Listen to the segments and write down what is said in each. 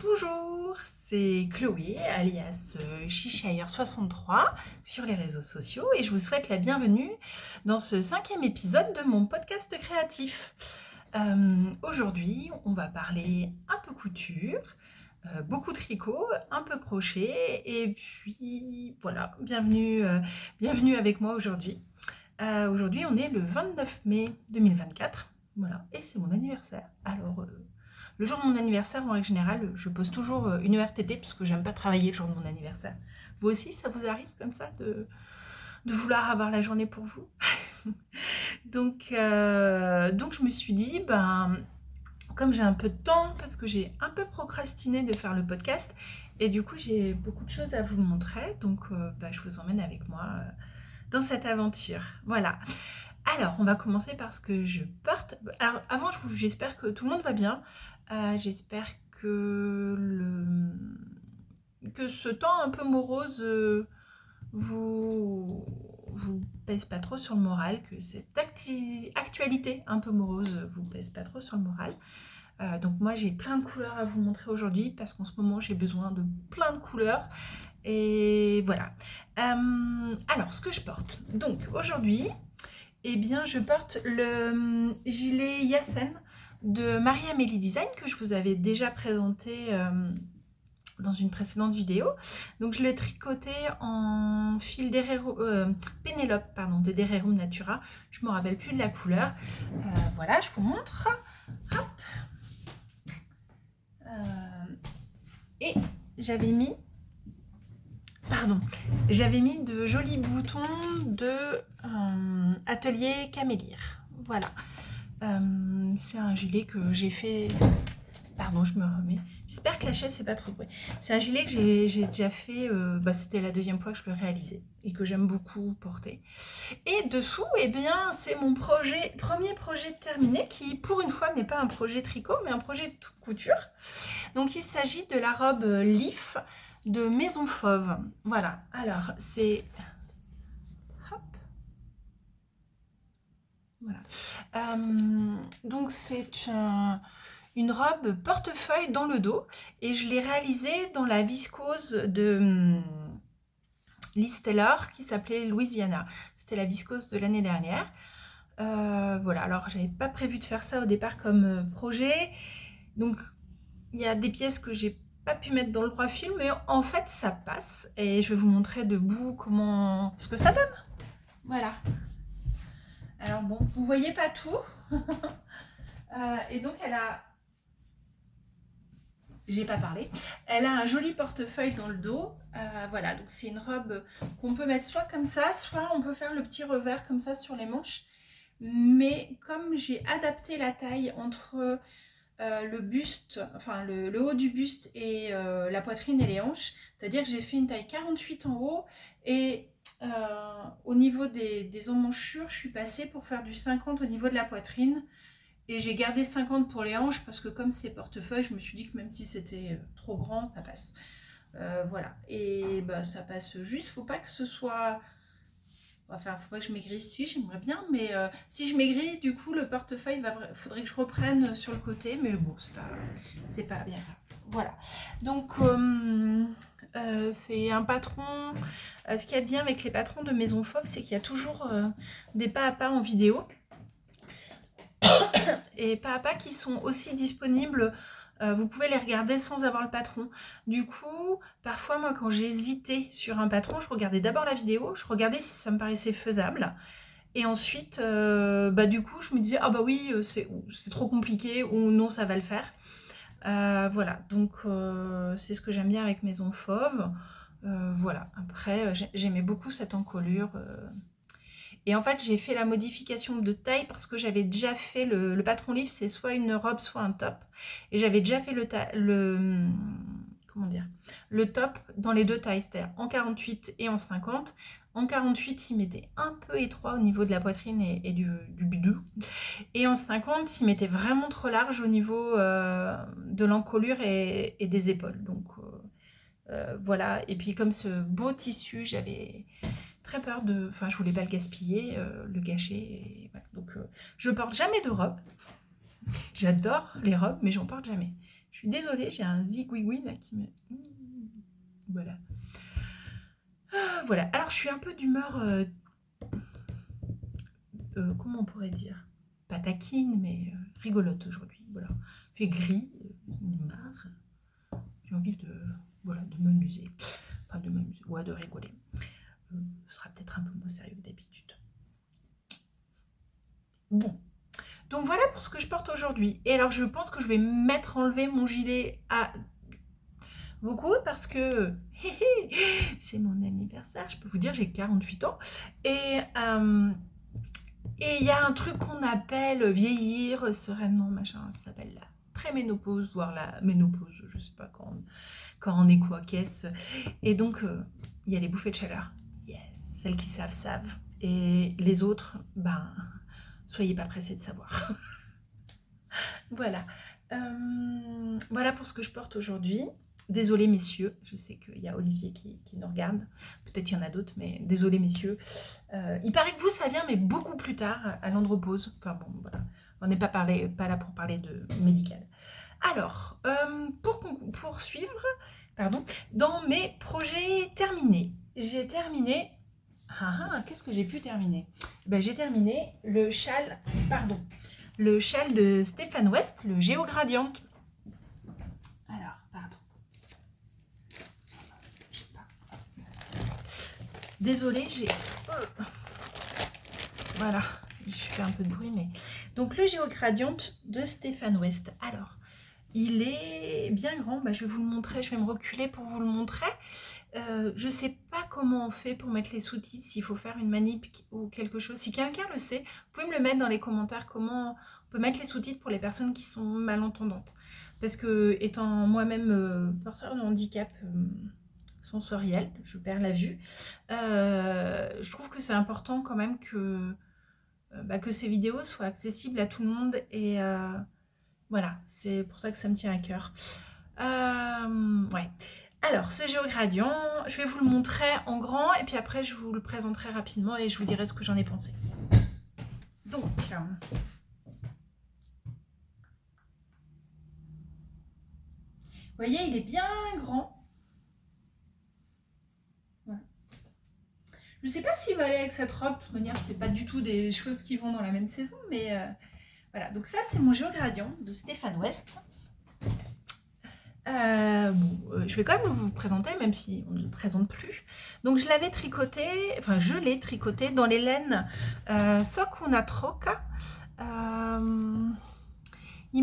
Bonjour, c'est Chloé, alias Chichailleur63 sur les réseaux sociaux et je vous souhaite la bienvenue dans ce 5e épisode de mon podcast créatif. Aujourd'hui, on va parler un peu couture, beaucoup tricot, un peu crochet et puis voilà, bienvenue avec moi aujourd'hui. Aujourd'hui, on est le 29 mai 2024, voilà, et c'est mon anniversaire. Alors, le jour de mon anniversaire, en règle générale, je pose toujours une RTT parce que j'aime pas travailler le jour de mon anniversaire. Vous aussi, ça vous arrive comme ça de vouloir avoir la journée pour vous? donc je me suis dit, comme j'ai un peu de temps, parce que j'ai un peu procrastiné de faire le podcast, et du coup j'ai beaucoup de choses à vous montrer, donc je vous emmène avec moi dans cette aventure. Voilà. Alors, on va commencer par ce que je porte. Alors, avant, j'espère que tout le monde va bien. J'espère que ce temps un peu morose vous pèse pas trop sur le moral, que cette actualité un peu morose vous pèse pas trop sur le moral. Donc moi, j'ai plein de couleurs à vous montrer aujourd'hui parce qu'en ce moment, j'ai besoin de plein de couleurs. Et voilà. Alors, ce que je porte. Donc, aujourd'hui, eh bien, je porte le gilet Yassen de Marie-Amélie Design que je vous avais déjà présenté dans une précédente vidéo. Donc, je l'ai tricoté en fil Pénélope de Dererum Natura. Je ne me rappelle plus de la couleur. Voilà, je vous montre. Hop. Et j'avais mis de jolis boutons de Atelier Camélire. Voilà. C'est un gilet que j'ai fait... Pardon, je me remets. J'espère que la chaise, c'est pas trop de bruit. C'est un gilet que j'ai déjà fait... c'était la deuxième fois que je le réalisais et que j'aime beaucoup porter. Et dessous, eh bien, c'est mon premier projet terminé qui, pour une fois, n'est pas un projet tricot, mais un projet de couture. Donc, il s'agit de la robe Leaf de Maison Fauve. Voilà. Alors, c'est... Hop. Voilà. Donc, c'est une robe portefeuille dans le dos et je l'ai réalisée dans la viscose de Liz Taylor qui s'appelait Louisiana. C'était la viscose de l'année dernière. Voilà, alors j'avais pas prévu de faire ça au départ comme projet. Donc, il y a des pièces que j'ai pas pu mettre dans le droit fil, mais en fait ça passe et je vais vous montrer debout ce que ça donne. Voilà. Alors bon, vous voyez pas tout. Et donc j'ai pas parlé. Elle a un joli portefeuille dans le dos. Voilà, donc c'est une robe qu'on peut mettre soit comme ça, soit on peut faire le petit revers comme ça sur les manches. Mais comme j'ai adapté la taille entre le buste, enfin le haut du buste et la poitrine et les hanches, c'est-à-dire que j'ai fait une taille 48 en haut et au niveau des emmanchures, je suis passée pour faire du 50 au niveau de la poitrine et j'ai gardé 50 pour les hanches parce que comme c'est portefeuille, je me suis dit que même si c'était trop grand, ça passe. Voilà, et ça passe juste, faut pas que ce soit... Enfin, faut pas que je maigrisse, si j'aimerais bien, mais si je maigris, du coup, le portefeuille, faudrait que je reprenne sur le côté, mais bon, c'est pas bien grave. Voilà. Donc, c'est un patron. Ce qu'il y a de bien avec les patrons de Maison Fauve, c'est qu'il y a toujours des pas à pas en vidéo. Et pas à pas qui sont aussi disponibles. Vous pouvez les regarder sans avoir le patron. Du coup, parfois, moi, quand j'hésitais sur un patron, je regardais d'abord la vidéo, je regardais si ça me paraissait faisable. Et ensuite, du coup, je me disais, ah bah oui, c'est trop compliqué, ou non, ça va le faire. Voilà, donc c'est ce que j'aime bien avec Maison Fauve. Voilà, après, j'aimais beaucoup cette encolure. Et en fait, j'ai fait la modification de taille parce que j'avais déjà fait le patron livre, c'est soit une robe, soit un top. Et j'avais déjà fait le top dans les deux tailles, c'est-à-dire en 48 et en 50. En 48, il m'était un peu étroit au niveau de la poitrine et du bidou. Et en 50, il m'était vraiment trop large au niveau de l'encolure et des épaules. Donc voilà. Et puis comme ce beau tissu, j'avais très peur je voulais pas le gaspiller, le gâcher. Et voilà. Donc je porte jamais de robe. J'adore les robes, mais j'en porte jamais. Je suis désolée, j'ai un zigouigoui là qui me... Voilà. Voilà. Alors, je suis un peu d'humeur... comment on pourrait dire? Pas taquine, mais rigolote aujourd'hui. Voilà. Il fait gris, j'en ai marre. J'ai envie de, voilà, de m'amuser. Enfin, de m'amuser, ouais, de rigoler. Ce sera peut-être un peu moins sérieux que d'habitude. Bon. Donc voilà pour ce que je porte aujourd'hui. Et alors je pense que je vais enlever mon gilet à beaucoup parce que c'est mon anniversaire. Je peux vous dire, j'ai 48 ans. Et il y a un truc qu'on appelle vieillir sereinement, machin. Ça s'appelle la préménopause, voire la ménopause. Je sais pas quand on est quoi, qu'est-ce. Et donc, il y a les bouffées de chaleur. Yes, celles qui savent, savent. Et les autres, ben, soyez pas pressés de savoir. Voilà. Voilà pour ce que je porte aujourd'hui. Désolée messieurs, je sais qu'il y a Olivier qui nous regarde. Peut-être qu'il y en a d'autres, mais désolé messieurs. Il paraît que vous, ça vient, mais beaucoup plus tard, à l'andropause. Enfin bon, voilà. On n'est pas là pour parler de médical. Alors, pour poursuivre, pardon, dans mes projets terminés, j'ai terminé... qu'est-ce que j'ai pu terminer? J'ai terminé le châle de Stéphane West, le Géogradient. Alors, pardon. Désolée, j'ai... Voilà, je fais un peu de bruit, mais... Donc, le Géogradient de Stéphane West. Alors, il est bien grand. Je vais vous le montrer, je vais me reculer pour vous le montrer. Je ne sais pas comment on fait pour mettre les sous-titres, s'il faut faire une manip ou quelque chose. Si quelqu'un le sait, vous pouvez me le mettre dans les commentaires, comment on peut mettre les sous-titres pour les personnes qui sont malentendantes. Parce que, étant moi-même porteur de handicap sensoriel, je perds la vue, je trouve que c'est important quand même que ces vidéos soient accessibles à tout le monde. Et voilà, c'est pour ça que ça me tient à cœur. Ouais. Alors, ce géogradient, je vais vous le montrer en grand et puis après, je vous le présenterai rapidement et je vous dirai ce que j'en ai pensé. Donc, vous voyez, il est bien grand. Voilà. Je ne sais pas s'il va aller avec cette robe. De toute manière, c'est pas du tout des choses qui vont dans la même saison, mais voilà. Donc ça, c'est mon géogradient de Stéphane West. Je vais quand même vous présenter, même si on ne le présente plus. Donc je l'avais tricoté, enfin je l'ai tricoté dans les laines Sokuna Troca. Il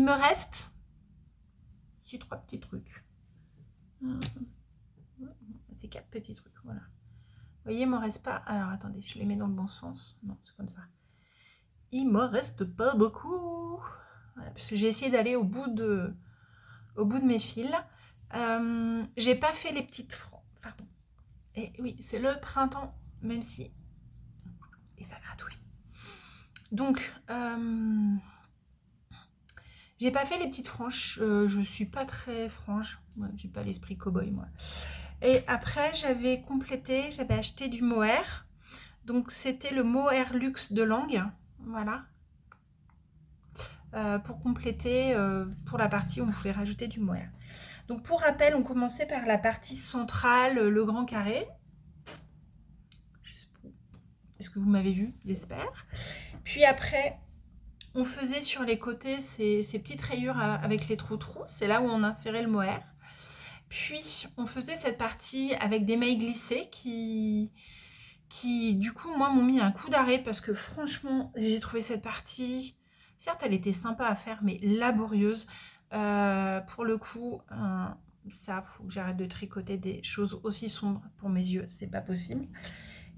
me reste ici 3 petits trucs. C'est 4 petits trucs, voilà. Vous voyez, il ne me reste pas... Alors attendez, je les mets dans le bon sens. Non, c'est comme ça. Il me reste pas beaucoup. Voilà, parce que j'ai essayé d'aller au bout de mes fils. J'ai pas fait les petites franges. Pardon. Et oui, c'est le printemps, même si... Et ça gratouille. Donc, j'ai pas fait les petites franges. Je suis pas très frange. Ouais, j'ai pas l'esprit cow-boy, moi. Et après, j'avais complété, j'avais acheté du mohair. Donc, c'était le mohair luxe de Langue. Voilà. Pour compléter, pour la partie où on pouvait rajouter du mohair. Donc, pour rappel, on commençait par la partie centrale, le grand carré. Est-ce que vous m'avez vu? J'espère. Puis après, on faisait sur les côtés ces petites rayures avec les trous-trous. C'est là où on insérait le mohair. Puis, on faisait cette partie avec des mailles glissées qui du coup, moi, m'ont mis un coup d'arrêt parce que franchement, j'ai trouvé cette partie... Certes, elle était sympa à faire, mais laborieuse. Pour le coup, ça, faut que j'arrête de tricoter des choses aussi sombres pour mes yeux. C'est pas possible.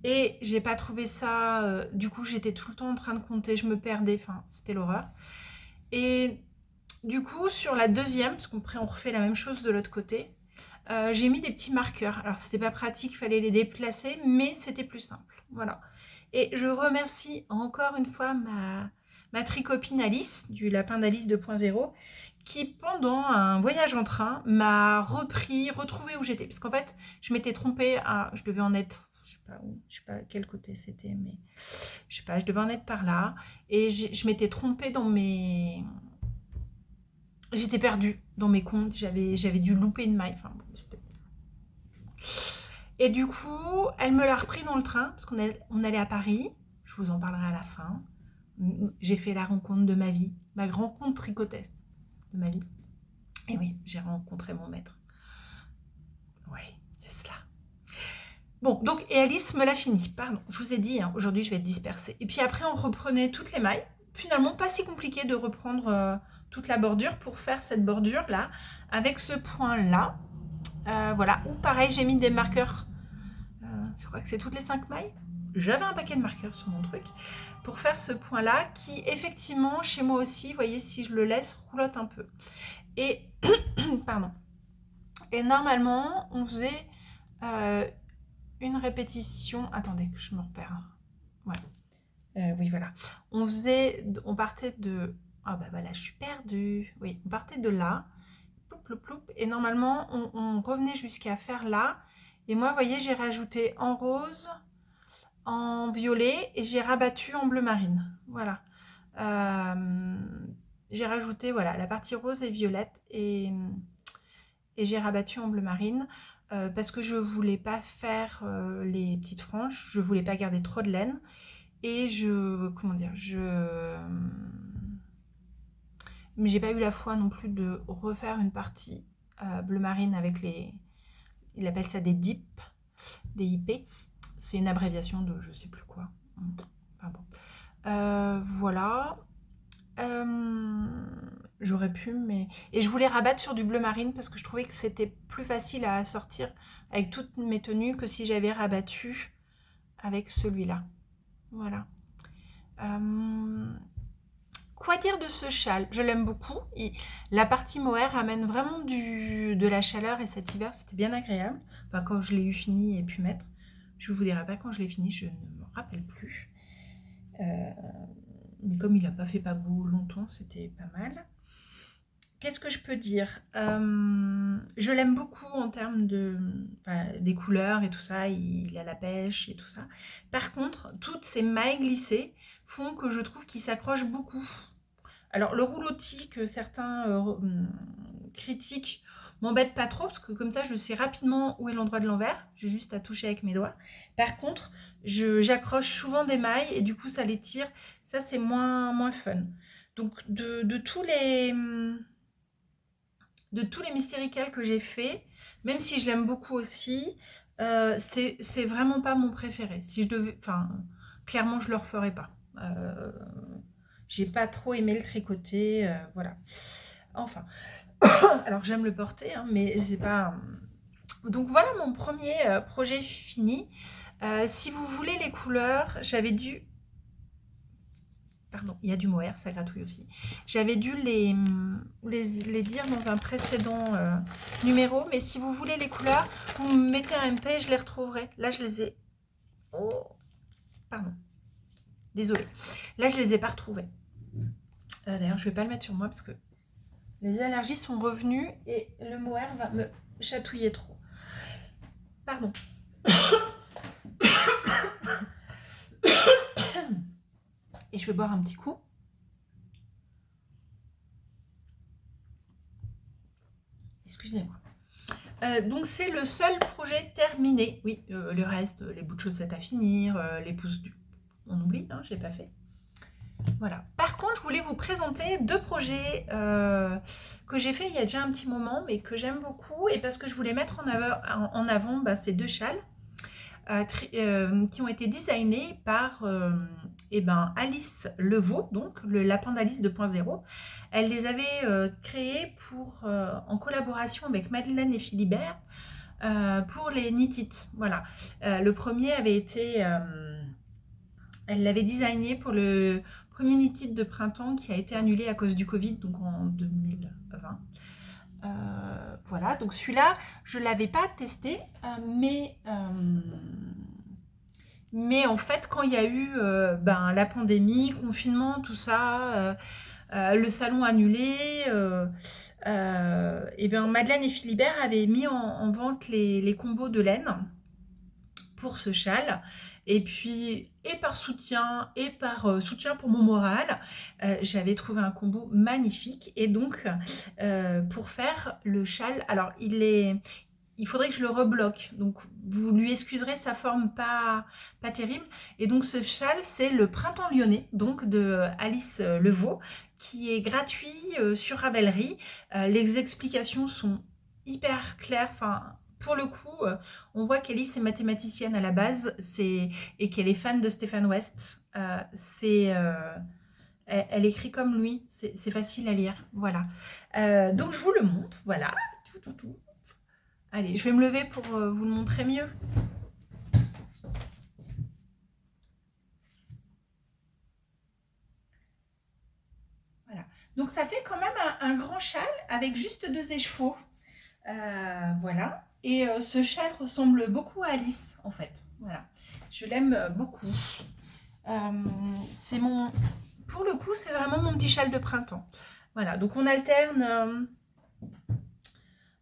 Et j'ai pas trouvé ça... du coup, j'étais tout le temps en train de compter. Je me perdais. Enfin, c'était l'horreur. Et du coup, sur la deuxième, parce qu'on refait la même chose de l'autre côté, j'ai mis des petits marqueurs. Alors, c'était pas pratique, il fallait les déplacer, mais c'était plus simple. Voilà. Et je remercie encore une fois ma tricopine Alice, du lapin d'Alice 2.0, qui, pendant un voyage en train, m'a retrouvé où j'étais. Parce qu'en fait, je m'étais trompée je devais en être... Je sais pas à quel côté c'était, mais je sais pas, je devais en être par là. Et je m'étais trompée dans mes j'étais perdue dans mes comptes, j'avais dû louper une maille. Enfin, bon, et du coup, elle me l'a repris dans le train, parce on allait à Paris. Je vous en parlerai à la fin. J'ai fait la rencontre de ma vie, ma rencontre tricotesse de ma vie. Et oui, j'ai rencontré mon maître. Oui, c'est cela. Bon, donc, et Alice me l'a fini. Pardon, je vous ai dit, hein, aujourd'hui, je vais être dispersée. Et puis après, on reprenait toutes les mailles. Finalement, pas si compliqué de reprendre toute la bordure pour faire cette bordure-là, avec ce point-là. Voilà, ou pareil, j'ai mis des marqueurs. Je crois que c'est toutes les 5 mailles. J'avais un paquet de marqueurs sur mon truc pour faire ce point-là qui, effectivement, chez moi aussi, vous voyez, si je le laisse, roulotte un peu. Et, pardon. Et normalement, on faisait une répétition. Attendez, que je me repère. Ouais. Oui, voilà. On partait de. Ah bah voilà, je suis perdue. Oui, on partait de là. Ploup, ploup, ploup. Et normalement, on revenait jusqu'à faire là. Et moi, vous voyez, j'ai rajouté en rose, en violet et j'ai rabattu en bleu marine. Voilà. J'ai rajouté voilà, la partie rose et violette et j'ai rabattu en bleu marine parce que je voulais pas faire les petites franges, je voulais pas garder trop de laine et mais j'ai pas eu la foi non plus de refaire une partie bleu marine avec il appelle ça des DIP, des IP, c'est une abréviation de je sais plus quoi. Enfin bon. Voilà. J'aurais pu, mais... Et je voulais rabattre sur du bleu marine parce que je trouvais que c'était plus facile à sortir avec toutes mes tenues que si j'avais rabattu avec celui-là. Voilà. Quoi dire de ce châle? Je l'aime beaucoup. La partie mohair amène vraiment de la chaleur et cet hiver, c'était bien agréable. Enfin, quand je l'ai eu fini et pu mettre. Je vous dirai pas quand je l'ai fini, je ne me rappelle plus. Mais comme il n'a pas fait pas beau longtemps, c'était pas mal. Qu'est-ce que je peux dire? Je l'aime beaucoup en termes des couleurs et tout ça, il a la pêche et tout ça. Par contre, toutes ces mailles glissées font que je trouve qu'il s'accroche beaucoup. Alors, le rouleautis que certains critiquent m'embête pas trop, parce que comme ça, je sais rapidement où est l'endroit de l'envers. J'ai juste à toucher avec mes doigts. Par contre, j'accroche souvent des mailles et du coup, ça les tire. Ça, c'est moins fun. Donc, de tous les mystéricals que j'ai fait, même si je l'aime beaucoup aussi, c'est vraiment pas mon préféré. Si je devais, enfin, clairement, je le referais pas. J'ai pas trop aimé le tricoter, voilà. Enfin, alors j'aime le porter, hein, mais c'est pas. Donc voilà mon premier projet fini. Si vous voulez les couleurs, j'avais dû. Pardon, il y a du mohair, ça gratouille aussi. J'avais dû les dire dans un précédent numéro, mais si vous voulez les couleurs, vous me mettez un MP, je les retrouverai. Là, je les ai... Oh, pardon. Désolée. Là, je les ai pas retrouvés. D'ailleurs, je vais pas le mettre sur moi parce que les allergies sont revenues et le mohair va me chatouiller trop. Pardon. Et je vais boire un petit coup. Excusez-moi. Donc c'est le seul projet terminé. Oui, le reste, les bouts de chaussettes à finir, les pouces du... On oublie, hein, je l'ai pas fait. Voilà. Par contre, je voulais vous présenter 2 projets que j'ai fait il y a déjà un petit moment, mais que j'aime beaucoup, et parce que je voulais mettre en avant ces 2 châles qui ont été designés par Alice Levaux, donc le lapin d'Alice 2.0. Elle les avait créés en collaboration avec Madeleine et Philibert pour les Knit-It. Voilà. Le premier avait été... elle l'avait designé pour le premier Knit-It de printemps qui a été annulé à cause du Covid, donc en 2020. Voilà, donc celui-là, je ne l'avais pas testé, mais en fait, quand il y a eu la pandémie, confinement, tout ça, le salon annulé, Madeleine et Philibert avaient mis en vente les combos de laine pour ce châle. Et puis, et par soutien, et par soutien pour mon moral, j'avais trouvé un combo magnifique. Et donc, pour faire le châle, alors il faudrait que je le rebloque. Donc, vous lui excuserez sa forme pas terrible. Et donc, ce châle, c'est le Printemps lyonnais, donc de Alice Levaux, qui est gratuit sur Ravelry. Les explications sont hyper claires. Enfin, pour le coup, on voit qu'Alice est mathématicienne à la base et qu'elle est fan de Stéphane West. Elle écrit comme lui. C'est facile à lire. Voilà. Donc, je vous le montre. Voilà. Tout. Allez, je vais me lever pour vous le montrer mieux. Voilà. Donc ça fait quand même un grand châle avec juste 2 écheveaux. Voilà. Et ce châle ressemble beaucoup à Alice, en fait. Voilà. Je l'aime beaucoup. Pour le coup, c'est vraiment mon petit châle de printemps. Voilà. Donc on alterne.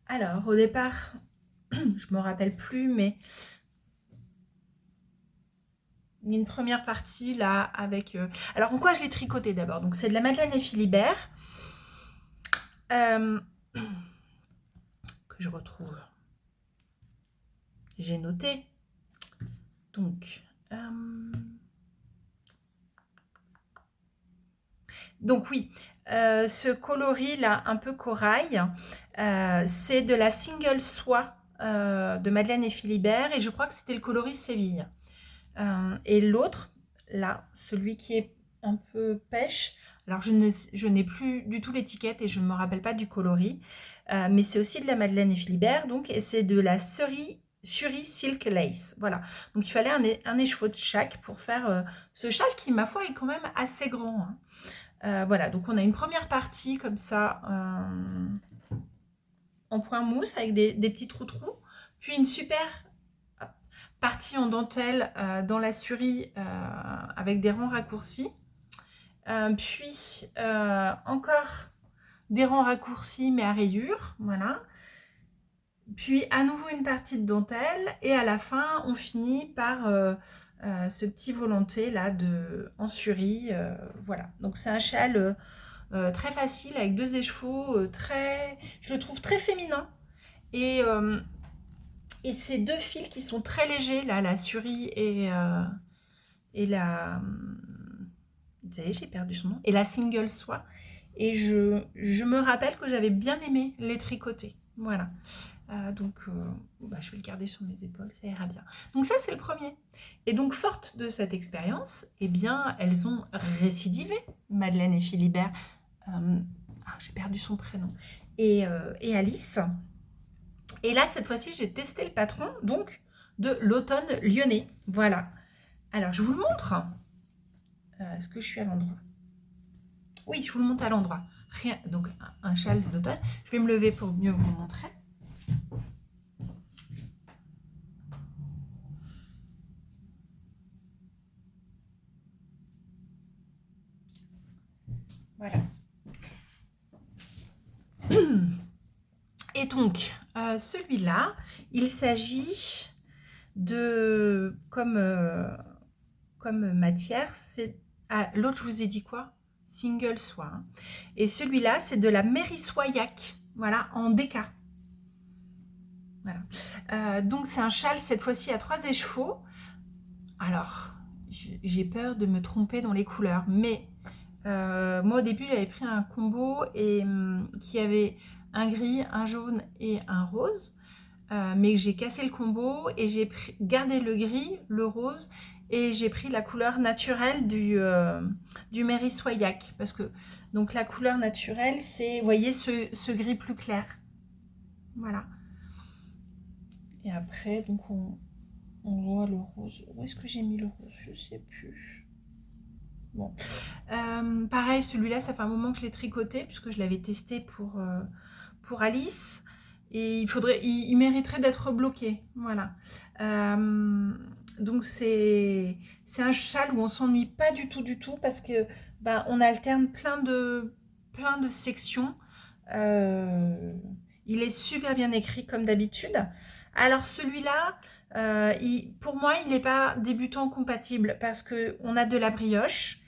Alors, au départ, je me rappelle plus, mais une première partie là avec... Alors en quoi je l'ai tricoté d'abord? Donc c'est de la Madeleine et Philibert que je retrouve. J'ai noté. Donc oui, ce coloris là un peu corail, c'est de la single soie de Madeleine et Philibert et je crois que c'était le coloris Séville. Et l'autre, là, celui qui est un peu pêche, alors je n'ai plus du tout l'étiquette et je ne me rappelle pas du coloris, mais c'est aussi de la Madeleine et Philibert, donc, et c'est de la Suri Silk Lace. Voilà, donc il fallait un écheveau de chaque pour faire ce châle qui, ma foi, est quand même assez grand. Hein. Voilà, donc on a une première partie comme ça, en point mousse avec des petits trous, puis une super partie en dentelle dans la Suri avec des rangs raccourcis. Puis encore des rangs raccourcis mais à rayures, voilà. Puis à nouveau une partie de dentelle et à la fin on finit par ce petit volanté là en Suri, voilà. Donc c'est un châle très facile avec 2 écheveaux, je le trouve très féminin et ces 2 fils qui sont très légers là, la Suri et la... Vous savez, j'ai perdu son nom. Et la single soie. Et je me rappelle que j'avais bien aimé les tricoter. Voilà. Donc, je vais le garder sur mes épaules, ça ira bien. Donc ça, c'est le premier. Et donc, forte de cette expérience, eh bien, elles ont récidivé, Madeleine et Philibert. J'ai perdu son prénom. Et Alice. Et là, cette fois-ci, j'ai testé le patron, donc, de l'automne lyonnais. Voilà. Alors, je vous le montre. Est-ce que je suis à l'endroit? Oui, je vous le montre à l'endroit. Rien, donc un châle d'automne. Je vais me lever pour mieux vous le montrer. Voilà. Et donc, celui-là, il s'agit de, comme matière, c'est... Ah, l'autre, je vous ai dit quoi? Single soie. Hein. Et celui-là, c'est de la Mérissoyac, voilà, en déca. Voilà. Donc, c'est un châle, cette fois-ci, à 3 écheveaux. Alors, j'ai peur de me tromper dans les couleurs, mais moi, au début, j'avais pris un combo qui avait un gris, un jaune et un rose. Mais j'ai cassé le combo et j'ai gardé le gris, le rose et j'ai pris la couleur naturelle du Mérissoyac parce que donc la couleur naturelle c'est, vous voyez, ce gris plus clair, voilà. Et après donc on voit le rose. Où est-ce que j'ai mis le rose? Je sais plus. Bon, pareil, celui-là ça fait un moment que je l'ai tricoté puisque je l'avais testé pour Alice. Et il mériterait d'être bloqué, voilà. Donc c'est un châle où on s'ennuie pas du tout parce que on alterne plein de sections. Il est super bien écrit comme d'habitude. Alors celui-là, Pour moi, il n'est pas débutant compatible parce qu'on a de la brioche.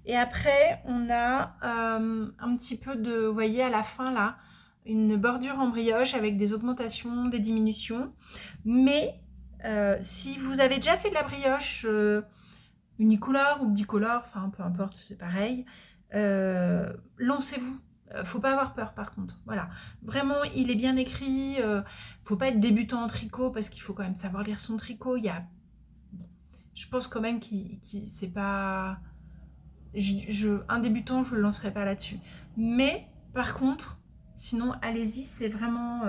Et après, on a un petit peu de, vous voyez, à la fin, là, une bordure en brioche avec des augmentations, des diminutions. Mais si vous avez déjà fait de la brioche unicolore ou bicolore, enfin, peu importe, c'est pareil, lancez-vous. Faut pas avoir peur par contre. Voilà. Vraiment, il est bien écrit. Faut pas être débutant en tricot parce qu'il faut quand même savoir lire son tricot. Il y a... Je pense quand même qu'il c'est pas... un débutant, je le lancerai pas là-dessus. Mais par contre, sinon, allez-y, c'est vraiment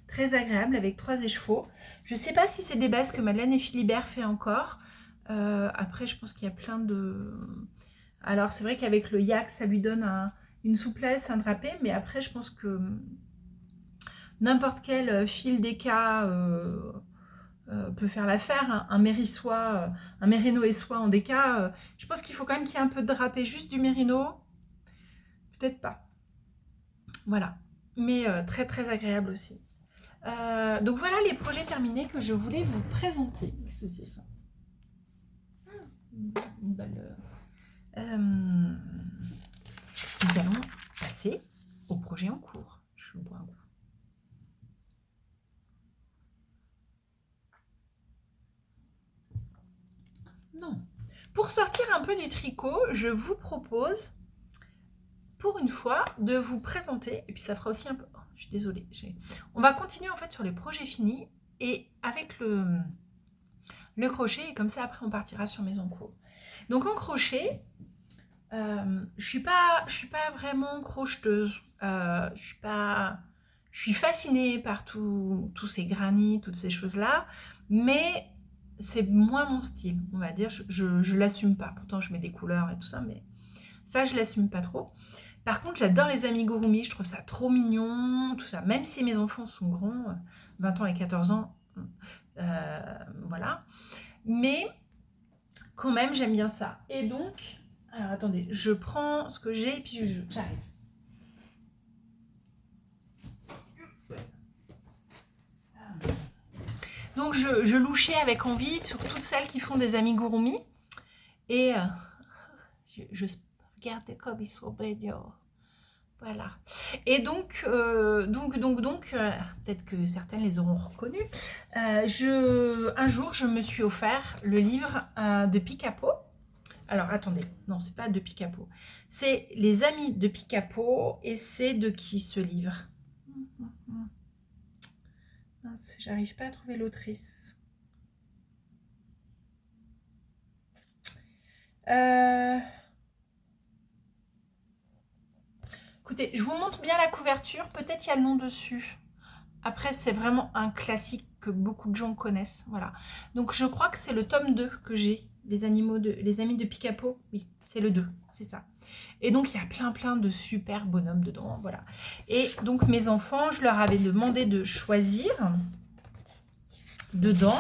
très agréable avec 3 écheveaux. Je sais pas si c'est des bases que Madeleine et Philibert fait encore. Après, je pense qu'il y a plein de... Alors, c'est vrai qu'avec le yak, ça lui donne une souplesse, un drapé, mais après, je pense que n'importe quel fil DK peut faire l'affaire. Hein. Un mérino et soie en DK, je pense qu'il faut quand même qu'il y ait un peu de drapé, juste du mérino. Peut-être pas. Voilà. Mais très très agréable aussi. Donc voilà les projets terminés que je voulais vous présenter. Qu'est-ce que c'est ça? Une belle... nous allons passer au projet en cours. Je bois un coup. Non. Pour sortir un peu du tricot, je vous propose, pour une fois, de vous présenter, et puis ça fera aussi un peu... Oh, je suis désolée. On va continuer en fait sur les projets finis, et avec le crochet, et comme ça après on partira sur mes encours. Donc en crochet, je suis pas vraiment crocheteuse. Je suis fascinée par tous ces granits, toutes ces choses-là, mais c'est moins mon style, on va dire. Je l'assume pas. Pourtant, je mets des couleurs et tout ça, mais ça, je l'assume pas trop. Par contre, j'adore les amigurumi, je trouve ça trop mignon, tout ça. Même si mes enfants sont grands, 20 ans et 14 ans, voilà. Mais quand même, j'aime bien ça. Et donc, alors attendez, je prends ce que j'ai et puis j'arrive. Donc, je louchais avec envie sur toutes celles qui font des amigurumi. Et je regardais comme ils sont mignons. Voilà. Et donc, peut-être que certaines les auront reconnues. Un jour, je me suis offert le livre de Picapo. Alors, attendez, non, c'est pas de Picapo. C'est Les Amis de Picapo, et c'est de qui ce livre? J'arrive pas à trouver l'autrice. Écoutez, je vous montre bien la couverture, peut-être il y a le nom dessus. Après, c'est vraiment un classique que beaucoup de gens connaissent. Voilà. Donc, je crois que c'est le tome 2 que j'ai. Les Amis de Picapo. Oui, c'est le 2, c'est ça. Et donc, il y a plein de super bonhommes dedans. Voilà. Et donc, mes enfants, je leur avais demandé de choisir dedans.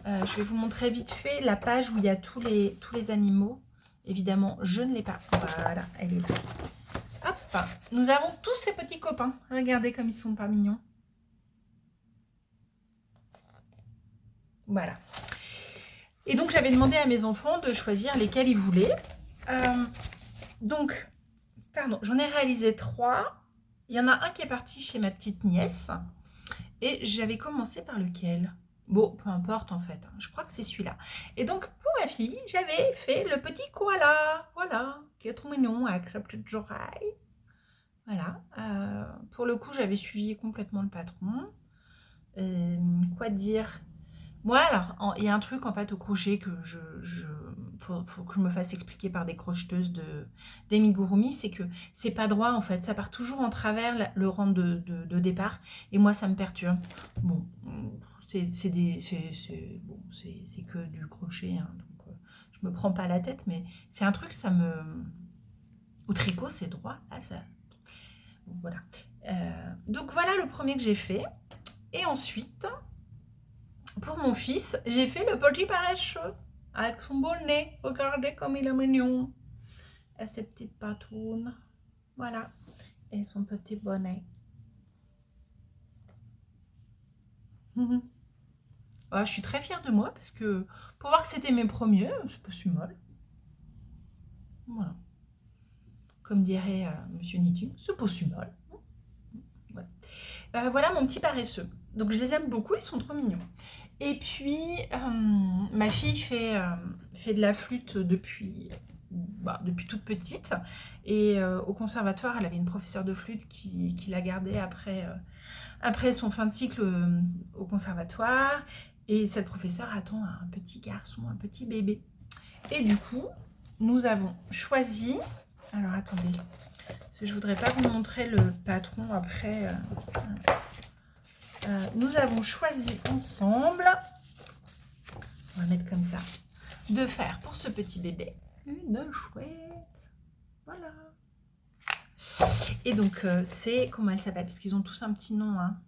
Je vais vous montrer vite fait la page où il y a tous les animaux. Évidemment, je ne l'ai pas. Voilà, elle est là. Hop, nous avons tous ces petits copains. Regardez comme ils sont pas mignons. Voilà. Et donc, j'avais demandé à mes enfants de choisir lesquels ils voulaient. Donc, pardon, j'en ai réalisé 3. Il y en a un qui est parti chez ma petite nièce. Et j'avais commencé par lequel? Bon, peu importe en fait. Je crois que c'est celui-là. Et donc, pour ma fille, j'avais fait le petit koala. Voilà, qui est trop mignon avec sa petite oreille. Voilà. Pour le coup, j'avais suivi complètement le patron. Quoi dire? Moi, alors, il y a un truc en fait au crochet que faut que je me fasse expliquer par des crocheteuses d'amigurumi, c'est que c'est pas droit en fait, ça part toujours en travers le rang de départ, et moi ça me perturbe. Bon, c'est bon, c'est que du crochet, hein, donc je me prends pas la tête, mais c'est un truc, ça me... Au tricot, c'est droit, là, ça... Bon, voilà. Donc voilà le premier que j'ai fait, et ensuite... Pour mon fils, j'ai fait le petit parachute avec son bonnet. Regardez comme il est mignon. Et ses petites patounes. Voilà. Et son petit bonnet. Voilà, je suis très fière de moi parce que pour voir que c'était mes premiers, c'est pas si mal. Voilà. Comme dirait Monsieur Nitu, c'est pas si mal. Voilà. Voilà mon petit paresseux. Donc je les aime beaucoup, ils sont trop mignons. Et puis ma fille fait de la flûte depuis toute petite. Et au conservatoire, elle avait une professeure de flûte qui l'a gardée après son fin de cycle au conservatoire. Et cette professeure attend un petit garçon, un petit bébé. Et du coup, nous avons choisi... Alors attendez, parce que je voudrais pas vous montrer le patron après. Nous avons choisi ensemble, on va mettre comme ça, de faire pour ce petit bébé une chouette. Voilà. Et donc c'est, comment elle s'appelle? Parce qu'ils ont tous un petit nom. Hein.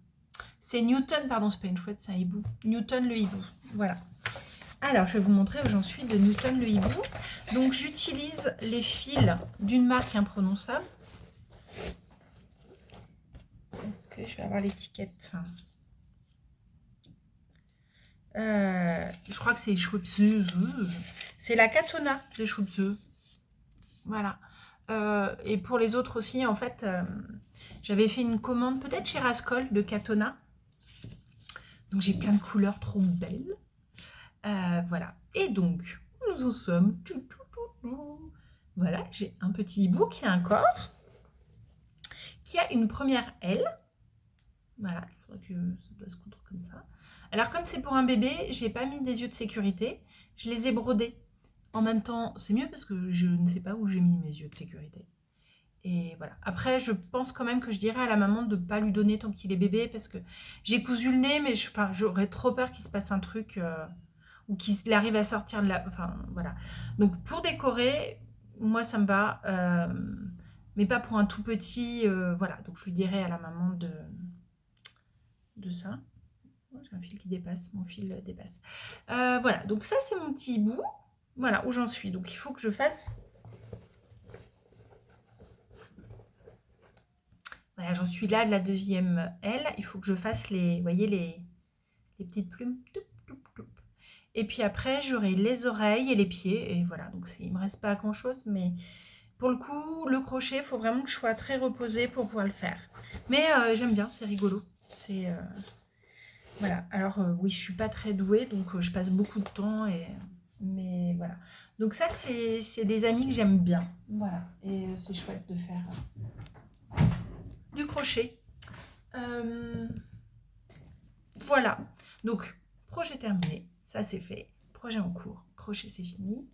C'est Newton, pardon, c'est pas une chouette, c'est un hibou. Newton le hibou. Voilà. Alors, je vais vous montrer où j'en suis de Newton le hibou. Donc, j'utilise les fils d'une marque imprononçable. Est-ce que je vais avoir l'étiquette? Je crois que c'est Schweppes. C'est la Katona de Schweppes. Voilà. Et pour les autres aussi, en fait, j'avais fait une commande peut-être chez Rascol de Katona. Donc, j'ai plein de couleurs trop belles. Voilà. Et donc, nous en sommes. Voilà, j'ai un petit hibou qui a un corps, qui a une première aile. Voilà, il faudrait que ça doit se coudre comme ça. Alors, comme c'est pour un bébé, j'ai pas mis des yeux de sécurité. Je les ai brodés. En même temps, c'est mieux parce que je ne sais pas où j'ai mis mes yeux de sécurité. Et voilà. Après, je pense quand même que je dirais à la maman de ne pas lui donner tant qu'il est bébé parce que j'ai cousu le nez, mais j'aurais trop peur qu'il se passe un truc ou qu'il arrive à sortir de la... Enfin, voilà. Donc, pour décorer, moi, ça me va. Mais pas pour un tout petit... voilà. Donc, je lui dirais à la maman de ça. Oh, j'ai un fil qui dépasse. Mon fil dépasse. Voilà. Donc, ça, c'est mon petit bout. Voilà où j'en suis. Donc, il faut que je fasse... Voilà, j'en suis là de la deuxième aile. Il faut que je fasse les, vous voyez, les petites plumes. Et puis après, j'aurai les oreilles et les pieds. Et voilà, donc il ne me reste pas grand-chose. Mais pour le coup, le crochet, il faut vraiment que je sois très reposée pour pouvoir le faire. Mais j'aime bien, c'est rigolo. C'est voilà. Alors oui, je ne suis pas très douée, donc je passe beaucoup de temps. Mais voilà. Donc ça, c'est des amis que j'aime bien. Voilà. Et c'est chouette de faire... du crochet. Voilà. Donc, projet terminé. Ça, c'est fait. Projet en cours. Crochet, c'est fini.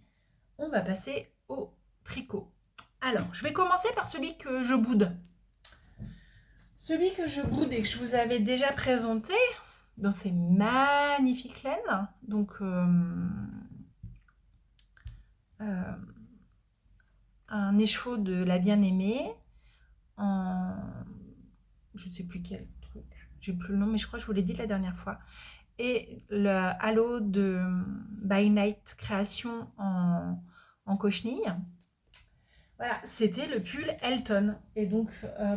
On va passer au tricot. Alors, je vais commencer par celui que je boude. Celui que je boude et que je vous avais déjà présenté dans ces magnifiques laines. Donc, un écheveau de la bien-aimée en... je ne sais plus quel truc, j'ai plus le nom, mais je crois que je vous l'ai dit la dernière fois. Et le halo de By Night Création en cochenille. Voilà, c'était le pull Elton. Et donc,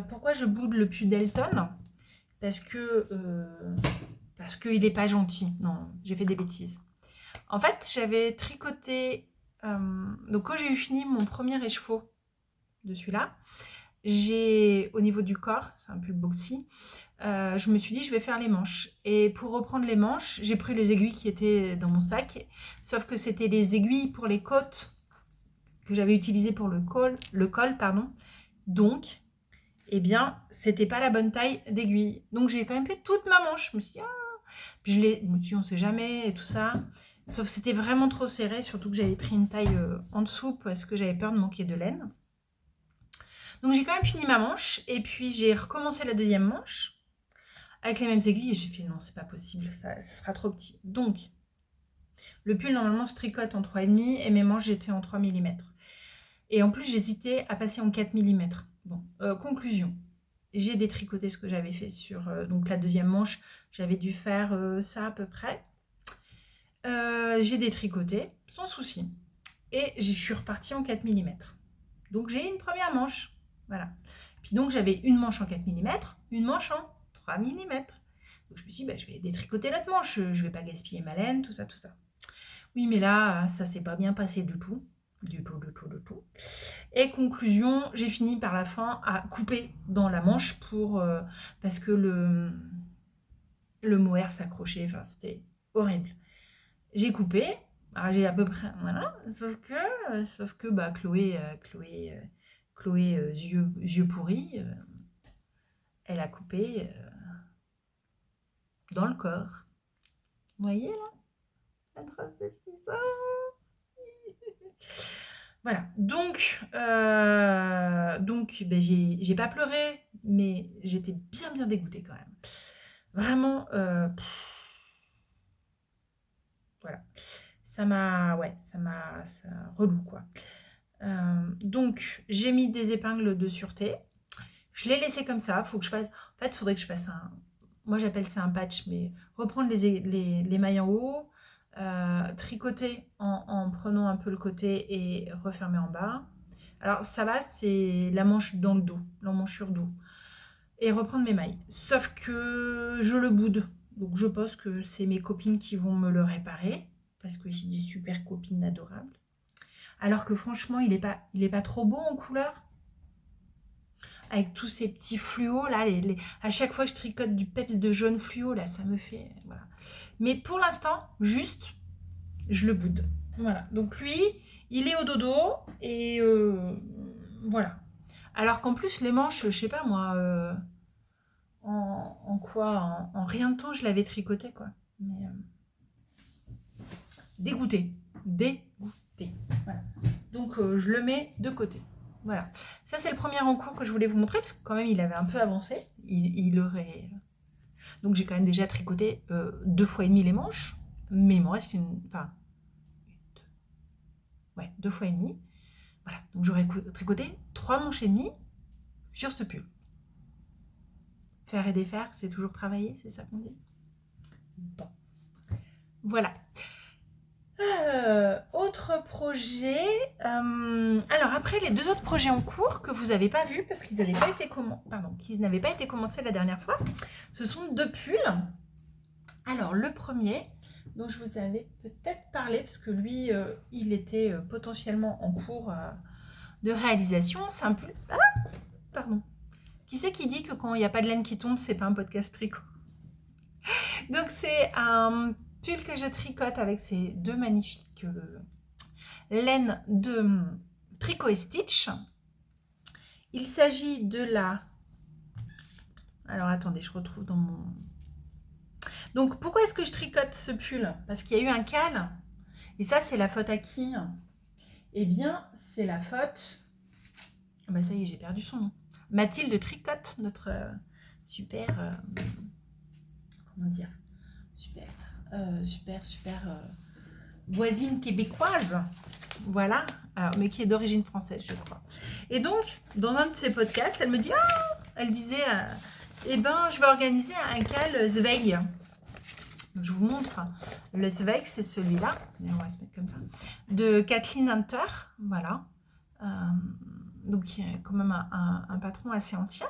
pourquoi je boude le pull d'Elton? Parce qu'il n'est pas gentil. Non, j'ai fait des bêtises. En fait, j'avais tricoté... donc, quand j'ai eu fini mon premier écheveau de celui-là, j'ai, au niveau du corps, c'est un pull boxy, je me suis dit je vais faire les manches. Et pour reprendre les manches, j'ai pris les aiguilles qui étaient dans mon sac, sauf que c'était les aiguilles pour les côtes que j'avais utilisées pour le col, pardon. Donc, eh bien, c'était pas la bonne taille d'aiguille. Donc, j'ai quand même fait toute ma manche. Je me suis dit, puis je me suis dit, on sait jamais et tout ça. Sauf que c'était vraiment trop serré, surtout que j'avais pris une taille en dessous parce que j'avais peur de manquer de laine. Donc j'ai quand même fini ma manche et puis j'ai recommencé la deuxième manche avec les mêmes aiguilles et j'ai fait non, c'est pas possible, ça sera trop petit. Donc le pull normalement se tricote en 3,5 et mes manches j'étais en 3 mm. Et en plus j'hésitais à passer en 4 mm. Bon, conclusion, j'ai détricoté ce que j'avais fait sur donc la deuxième manche, j'avais dû faire ça à peu près. J'ai détricoté sans souci et je suis repartie en 4 mm. Donc j'ai une première manche. Voilà. Puis donc j'avais une manche en 4 mm, une manche en 3 mm. Donc je me suis suis dit, je vais détricoter l'autre manche, je vais pas gaspiller ma laine, tout ça, tout ça. Oui, mais là, ça s'est pas bien passé du tout. Du tout. Et conclusion, j'ai fini par la fin à couper dans la manche parce que le mohair s'accrochait, enfin c'était horrible. J'ai coupé, j'ai à peu près, voilà, sauf que Chloé yeux pourris, elle a coupé dans le corps. Vous voyez là la trace de ciseaux. Voilà, donc j'ai pas pleuré, mais j'étais bien dégoûtée quand même. Vraiment, voilà, ça relou quoi. Donc j'ai mis des épingles de sûreté. Je l'ai laissé comme ça. Faut que je fasse. En fait, il faudrait que je fasse un. Moi, j'appelle ça un patch, mais reprendre les mailles en haut, tricoter en prenant un peu le côté et refermer en bas. Alors, ça va, c'est la manche dans le dos, l'emmanchure dos. Et reprendre mes mailles. Sauf que je le boude. Donc, je pense que c'est mes copines qui vont me le réparer. Parce que j'ai des super copines adorables. Alors que franchement, il est pas trop beau en couleur. Avec tous ces petits fluos là, à chaque fois que je tricote du peps de jaune fluo là, ça me fait voilà. Mais pour l'instant, juste, je le boude. Voilà. Donc lui, il est au dodo et voilà. Alors qu'en plus les manches, je sais pas moi, en rien de temps, je l'avais tricoté quoi. Mais dégoûté. Voilà. Donc je le mets de côté. Voilà, ça c'est le premier en cours que je voulais vous montrer parce que quand même il avait un peu avancé, il aurait... Donc j'ai quand même déjà tricoté 2 fois et demi les manches, mais il m'en reste enfin, 2 fois et demi. Voilà, donc j'aurais tricoté 3 manches et demie sur ce pull. Faire et défaire, c'est toujours travailler, c'est ça qu'on dit. Bon, voilà. Autre projet. Alors après les 2 autres projets en cours que vous n'avez pas vus parce qu'ils n'avaient pas été commencés la dernière fois, ce sont 2 pulls. Alors le premier dont je vous avais peut-être parlé parce que lui il était potentiellement en cours de réalisation, c'est un pull. Ah, pardon. Qui c'est qui dit que quand il n'y a pas de laine qui tombe, c'est pas un podcast tricot? Donc c'est un pull que je tricote avec ces 2 magnifiques laines de Tricot et Stitch. Il s'agit de la... Alors attendez, je retrouve dans mon... Donc pourquoi est-ce que je tricote ce pull? Parce qu'il y a eu un cal. Et ça, c'est la faute à qui? Eh bien, c'est la faute... Bah ça y est, j'ai perdu son nom. Mathilde Tricotte, notre super... comment dire? Super voisine québécoise, voilà, mais qui est d'origine française, je crois. Et donc, dans un de ses podcasts, elle me dit, elle disait, je vais organiser un cal Zweig. Donc, je vous montre. Le Zweig, c'est celui-là, on va se mettre comme ça, de Kathleen Hunter, voilà. Donc, qui est quand même un patron assez ancien.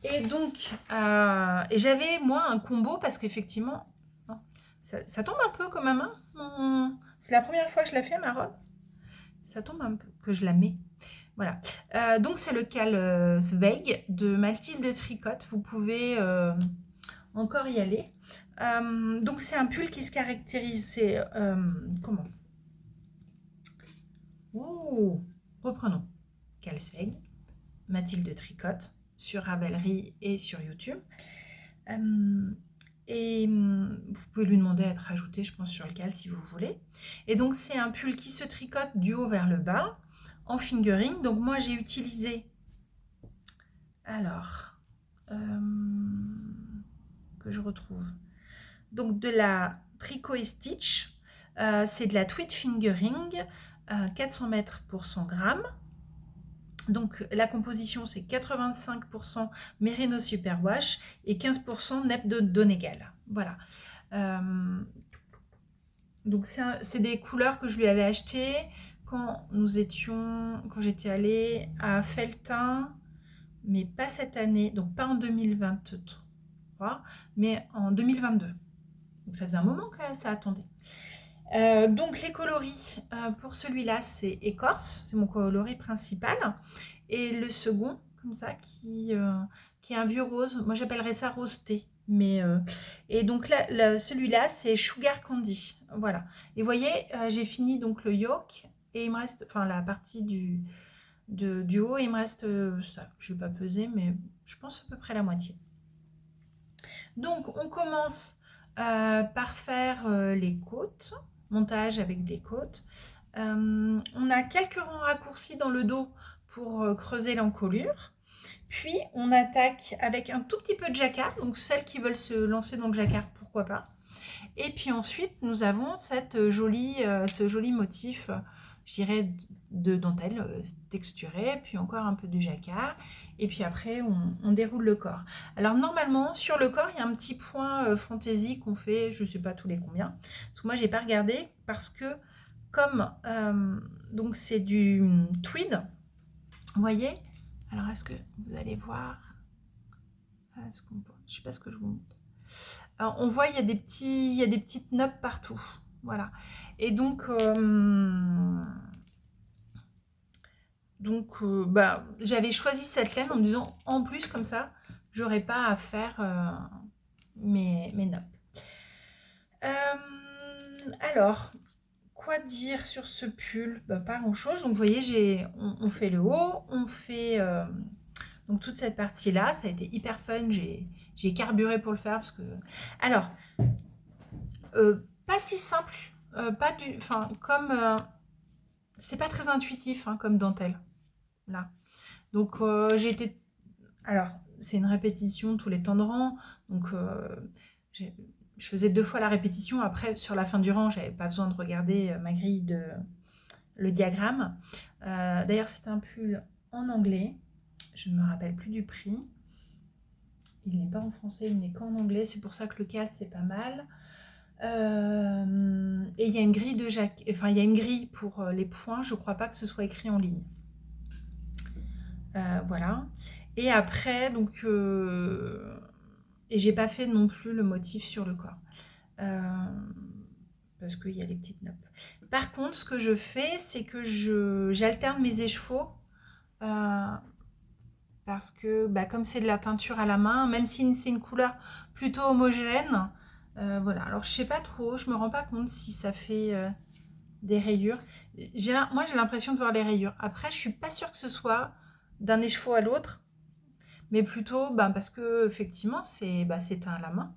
Et donc, et j'avais, moi, un combo, parce qu'effectivement, ça tombe un peu quand même, hein. C'est la première fois que je la fais, ma robe. Ça tombe un peu, que je la mets. Voilà. Donc, c'est le cal Zweig de Mathilde Tricotte. Vous pouvez encore y aller. Donc, c'est un pull qui se caractérise... comment? Reprenons. Cal Zweig, Mathilde Tricotte, sur Ravelry et sur YouTube. Et vous pouvez lui demander d'être ajouté, je pense, sur le cal si vous voulez. Et donc, c'est un pull qui se tricote du haut vers le bas, en fingering. Donc, moi, j'ai utilisé... Alors... que je retrouve. Donc, de la Tricot et Stitch. C'est de la Tweed Fingering, 400 mètres pour 100 grammes. Donc, la composition, c'est 85% Merino Superwash et 15% Nep de Donegal. Voilà. Donc, c'est des couleurs que je lui avais achetées quand j'étais allée à Felletin, mais pas cette année, donc pas en 2023. crois, mais en 2022. Donc ça faisait un moment que ça attendait. Donc les coloris, pour celui-là, c'est écorce, c'est mon coloris principal. Et le second, comme ça, qui est un vieux rose, moi j'appellerais ça rose thé. Mais, et donc là, celui-là, c'est Sugar Candy. Voilà. Et vous voyez, j'ai fini donc le yolk, et il me reste, enfin la partie du haut, et il me reste ça. Je ne vais pas peser, mais je pense à peu près la moitié. Donc on commence par faire les côtes, montage avec des côtes. On a quelques rangs raccourcis dans le dos pour creuser l'encolure. Puis on attaque avec un tout petit peu de jacquard, donc celles qui veulent se lancer dans le jacquard, pourquoi pas. Et puis ensuite nous avons ce joli motif, je dirais de dentelle texturée, puis encore un peu de jacquard, et puis après on déroule le corps. Alors normalement sur le corps il y a un petit point fantaisie qu'on fait, je ne sais pas tous les combien, parce que moi j'ai pas regardé, parce que comme donc c'est du tweed, vous voyez. Alors est-ce que vous allez voir, est-ce qu'on voit, je sais pas ce que je vous montre. Alors, on voit il y a des petites noppes partout, voilà. Et donc j'avais choisi cette laine en me disant en plus comme ça j'aurais pas à faire mes noppes. Alors quoi dire sur ce pull? Pas grand chose. Donc vous voyez, on fait le haut, on fait donc toute cette partie là, ça a été hyper fun, j'ai carburé pour le faire parce que alors pas si simple, c'est pas très intuitif comme dentelle là. Donc j'ai été, alors c'est une répétition tous les temps de rang, donc je faisais 2 fois la répétition. Après sur la fin du rang j'avais pas besoin de regarder ma grille le diagramme. D'ailleurs c'est un pull en anglais, je ne me rappelle plus du prix, il n'est pas en français, il n'est qu'en anglais, c'est pour ça que le cal c'est pas mal. Et il y a une grille il y a une grille pour les points, je crois pas que ce soit écrit en ligne. Voilà. Et après donc et j'ai pas fait non plus le motif sur le corps parce qu'il y a les petites noppes. Par contre ce que je fais c'est que j'alterne mes écheveaux parce que comme c'est de la teinture à la main, même si c'est une couleur plutôt homogène, voilà. Alors je sais pas trop, je me rends pas compte si ça fait des rayures. Moi j'ai l'impression de voir les rayures. Après je suis pas sûre que ce soit d'un écheveau à l'autre, mais plutôt parce que effectivement c'est teint à la main.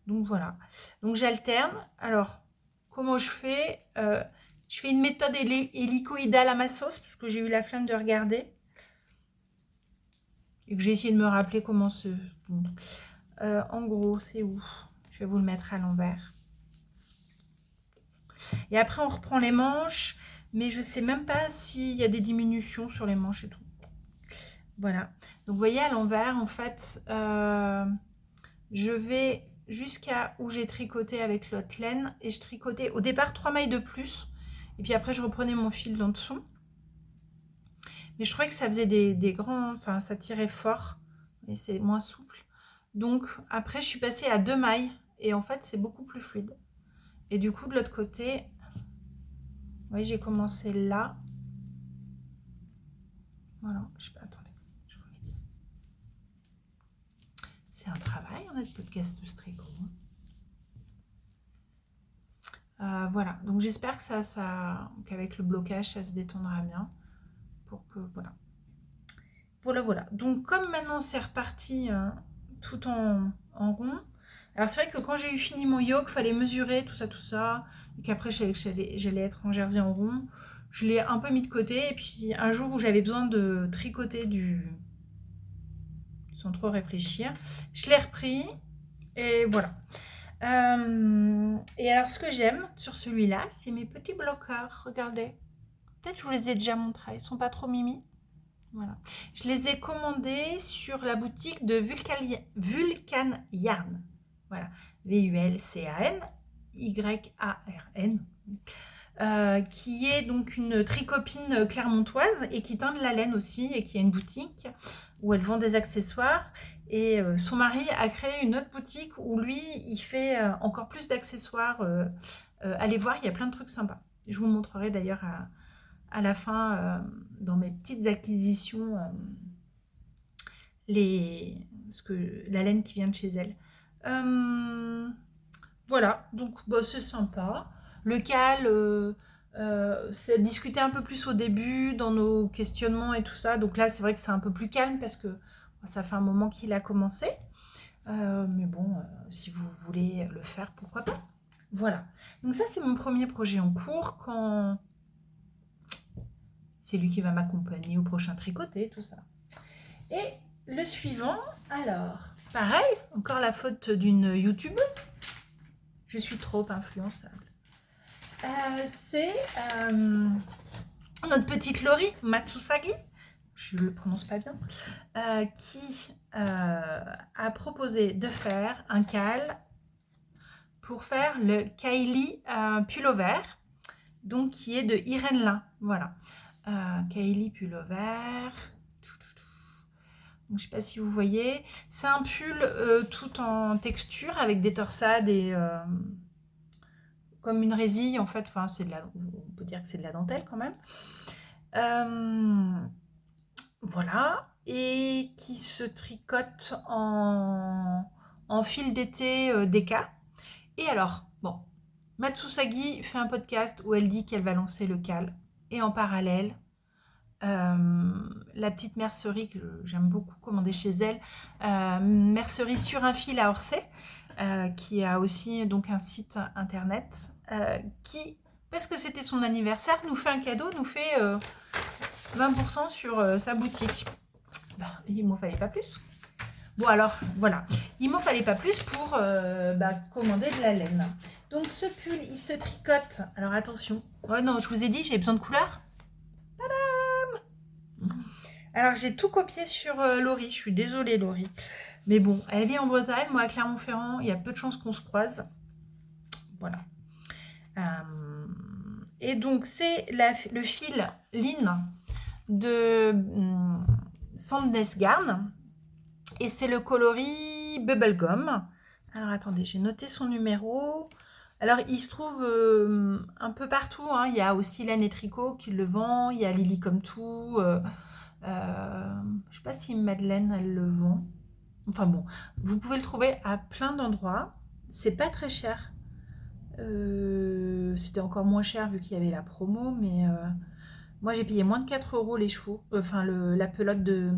Donc voilà. Donc j'alterne. Alors comment je fais? Je fais une méthode hélicoïdale à ma sauce parce que j'ai eu la flemme de regarder. Et que j'ai essayé de me rappeler comment en gros, c'est où? Je vais vous le mettre à l'envers. Et après, on reprend les manches, mais je ne sais même pas s'il y a des diminutions sur les manches et tout. Voilà. Donc, vous voyez, à l'envers, en fait, je vais jusqu'à où j'ai tricoté avec l'autre laine. Et je tricotais au départ 3 mailles de plus. Et puis après, je reprenais mon fil d'en dessous. Mais je trouvais que ça faisait des grands... Enfin, ça tirait fort. Et c'est moins souple. Donc, après, je suis passée à 2 mailles. Et en fait, c'est beaucoup plus fluide. Et du coup, de l'autre côté... Vous voyez, j'ai commencé là. Voilà. Je sais pas, attendez. Je remets bien. C'est un travail, on a de podcast de tricot. Voilà. Donc, j'espère que qu'avec le blocage, ça se détendra bien. Pour que... Voilà. Voilà. Donc, comme maintenant, c'est reparti tout en rond. Alors, c'est vrai que quand j'ai eu fini mon yoke, il fallait mesurer tout ça. Et qu'après, je savais que j'allais être en jersey en rond. Je l'ai un peu mis de côté. Et puis, un jour où j'avais besoin de tricoter sans trop réfléchir, je l'ai repris. Et voilà. Et alors, ce que j'aime sur celui-là, c'est mes petits bloqueurs. Regardez. Peut-être que je vous les ai déjà montrés. Ils sont pas trop mimi. Voilà. Je les ai commandés sur la boutique de Vulcan Yarn. Voilà. Vulcan Yarn. qui est donc une tricopine clermontoise et qui teint de la laine aussi et qui a une boutique où elle vend des accessoires. Et son mari a créé une autre boutique où lui, il fait encore plus d'accessoires. Allez voir, il y a plein de trucs sympas. Je vous montrerai d'ailleurs à la fin, dans mes petites acquisitions, la laine qui vient de chez elle. Voilà, donc bah, c'est sympa. Le cal, c'est discuter un peu plus au début dans nos questionnements et tout ça. Donc là, c'est vrai que c'est un peu plus calme parce que ça fait un moment qu'il a commencé. Mais bon, si vous voulez le faire, pourquoi pas. Voilà. Donc ça, c'est mon premier projet en cours quand c'est lui qui va m'accompagner au prochain tricoté, tout ça. Et le suivant, alors, pareil, encore la faute d'une youtubeuse. Je suis trop influençable. C'est notre petite Laurie Matsusagi, je ne le prononce pas bien, qui a proposé de faire un cal pour faire le Kylie pullover, donc qui est de Irène Lin. Voilà. Kylie pullover. Je ne sais pas si vous voyez. C'est un pull tout en texture avec des torsades et comme une résille en fait. Enfin, on peut dire que c'est de la dentelle quand même. Voilà. Et qui se tricote en fil d'été DK. Et alors, bon, Matsusagi fait un podcast où elle dit qu'elle va lancer le cal. Et en parallèle, la petite mercerie que j'aime beaucoup commander chez elle, mercerie sur un fil à Orsay, qui a aussi donc un site internet, qui, parce que c'était son anniversaire, nous fait un cadeau, nous fait 20% sur sa boutique. Bah, il m'en fallait pas plus. Bon alors, voilà, il m'en fallait pas plus pour commander de la laine. Donc ce pull, il se tricote. Alors attention. Oh non, je vous ai dit, j'ai besoin de couleurs. Alors j'ai tout copié sur Laurie, je suis désolée Laurie. Mais bon, elle vit en Bretagne, moi à Clermont-Ferrand, il y a peu de chances qu'on se croise. Voilà. Et donc c'est le fil Line de Sandnes Garn. Et c'est le coloris Bubblegum. Alors attendez, j'ai noté son numéro. Alors il se trouve un peu partout. Hein. Il y a aussi Laine et Tricot qui le vend. Il y a Lily comme tout. Je ne sais pas si Madeleine, elle le vend. Enfin bon, vous pouvez le trouver à plein d'endroits. C'est pas très cher. C'était encore moins cher vu qu'il y avait la promo, mais moi j'ai payé moins de 4 € les chevaux, enfin la pelote de.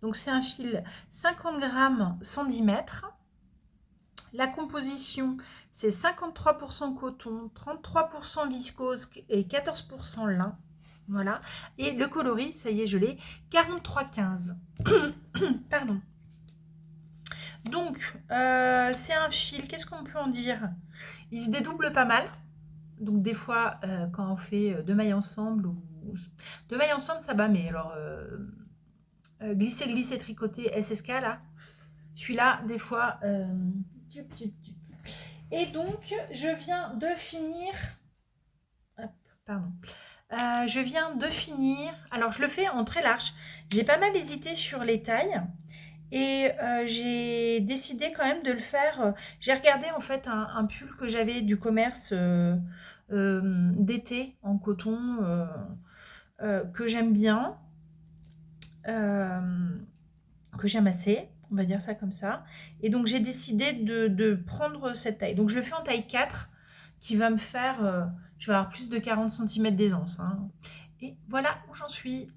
Donc c'est un fil 50 grammes 110 mètres. La composition, c'est 53% coton, 33% viscose et 14% lin. Voilà. Et le coloris, ça y est, je l'ai, 43,15. Pardon. Donc, c'est un fil, qu'est-ce qu'on peut en dire? Il se dédouble pas mal. Donc, des fois, quand on fait deux mailles ensemble, deux mailles ensemble, ça va, mais alors, glisser, glisser, tricoter, SSK, là, celui-là, des fois, Et donc, je viens de finir. Hop, pardon. Je viens de finir. Alors, je le fais en très large. J'ai pas mal hésité sur les tailles. Et j'ai décidé quand même de le faire. J'ai regardé en fait un pull que j'avais du commerce d'été en coton que j'aime bien, que j'aime assez, on va dire ça comme ça. Et donc j'ai décidé de prendre cette taille. Donc je le fais en taille 4 qui va me faire, je vais avoir plus de 40 cm d'aisance. Hein. Et voilà où j'en suis.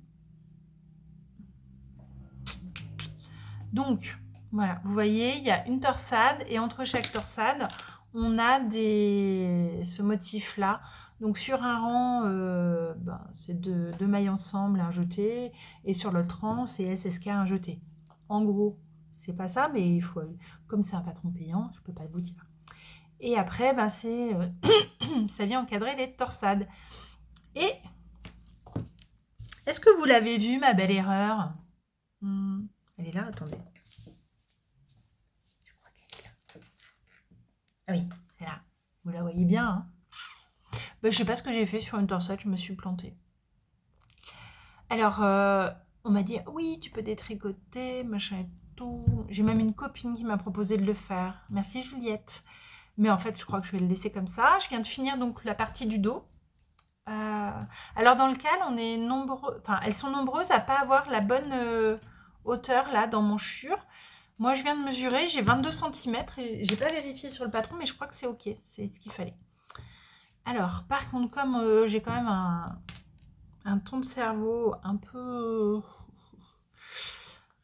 Donc, voilà, vous voyez, il y a une torsade et entre chaque torsade, on a ce motif-là. Donc, sur un rang, c'est deux mailles ensemble, un jeté, et sur l'autre rang, c'est SSK, un jeté. En gros, c'est pas ça, mais il faut, comme c'est un patron payant, je peux pas vous dire. Et après, ça vient encadrer les torsades. Et est-ce que vous l'avez vu, ma belle erreur? Elle est là, attendez. Ah oui, c'est là. Vous la voyez bien. Hein. Bah, je sais pas ce que j'ai fait sur une torsade, je me suis plantée. Alors, on m'a dit: «Oui, tu peux détricoter, machin et tout». J'ai même une copine qui m'a proposé de le faire. Merci Juliette. Mais en fait, je crois que je vais le laisser comme ça. Je viens de finir donc la partie du dos. Alors dans le cal, on est nombreux, enfin elles sont nombreuses à pas avoir la bonne hauteur là dans mon chure. Moi, je viens de mesurer, j'ai 22 centimètres et j'ai pas vérifié sur le patron, mais je crois que c'est ok, c'est ce qu'il fallait. Alors, par contre, comme j'ai quand même un ton de cerveau un peu...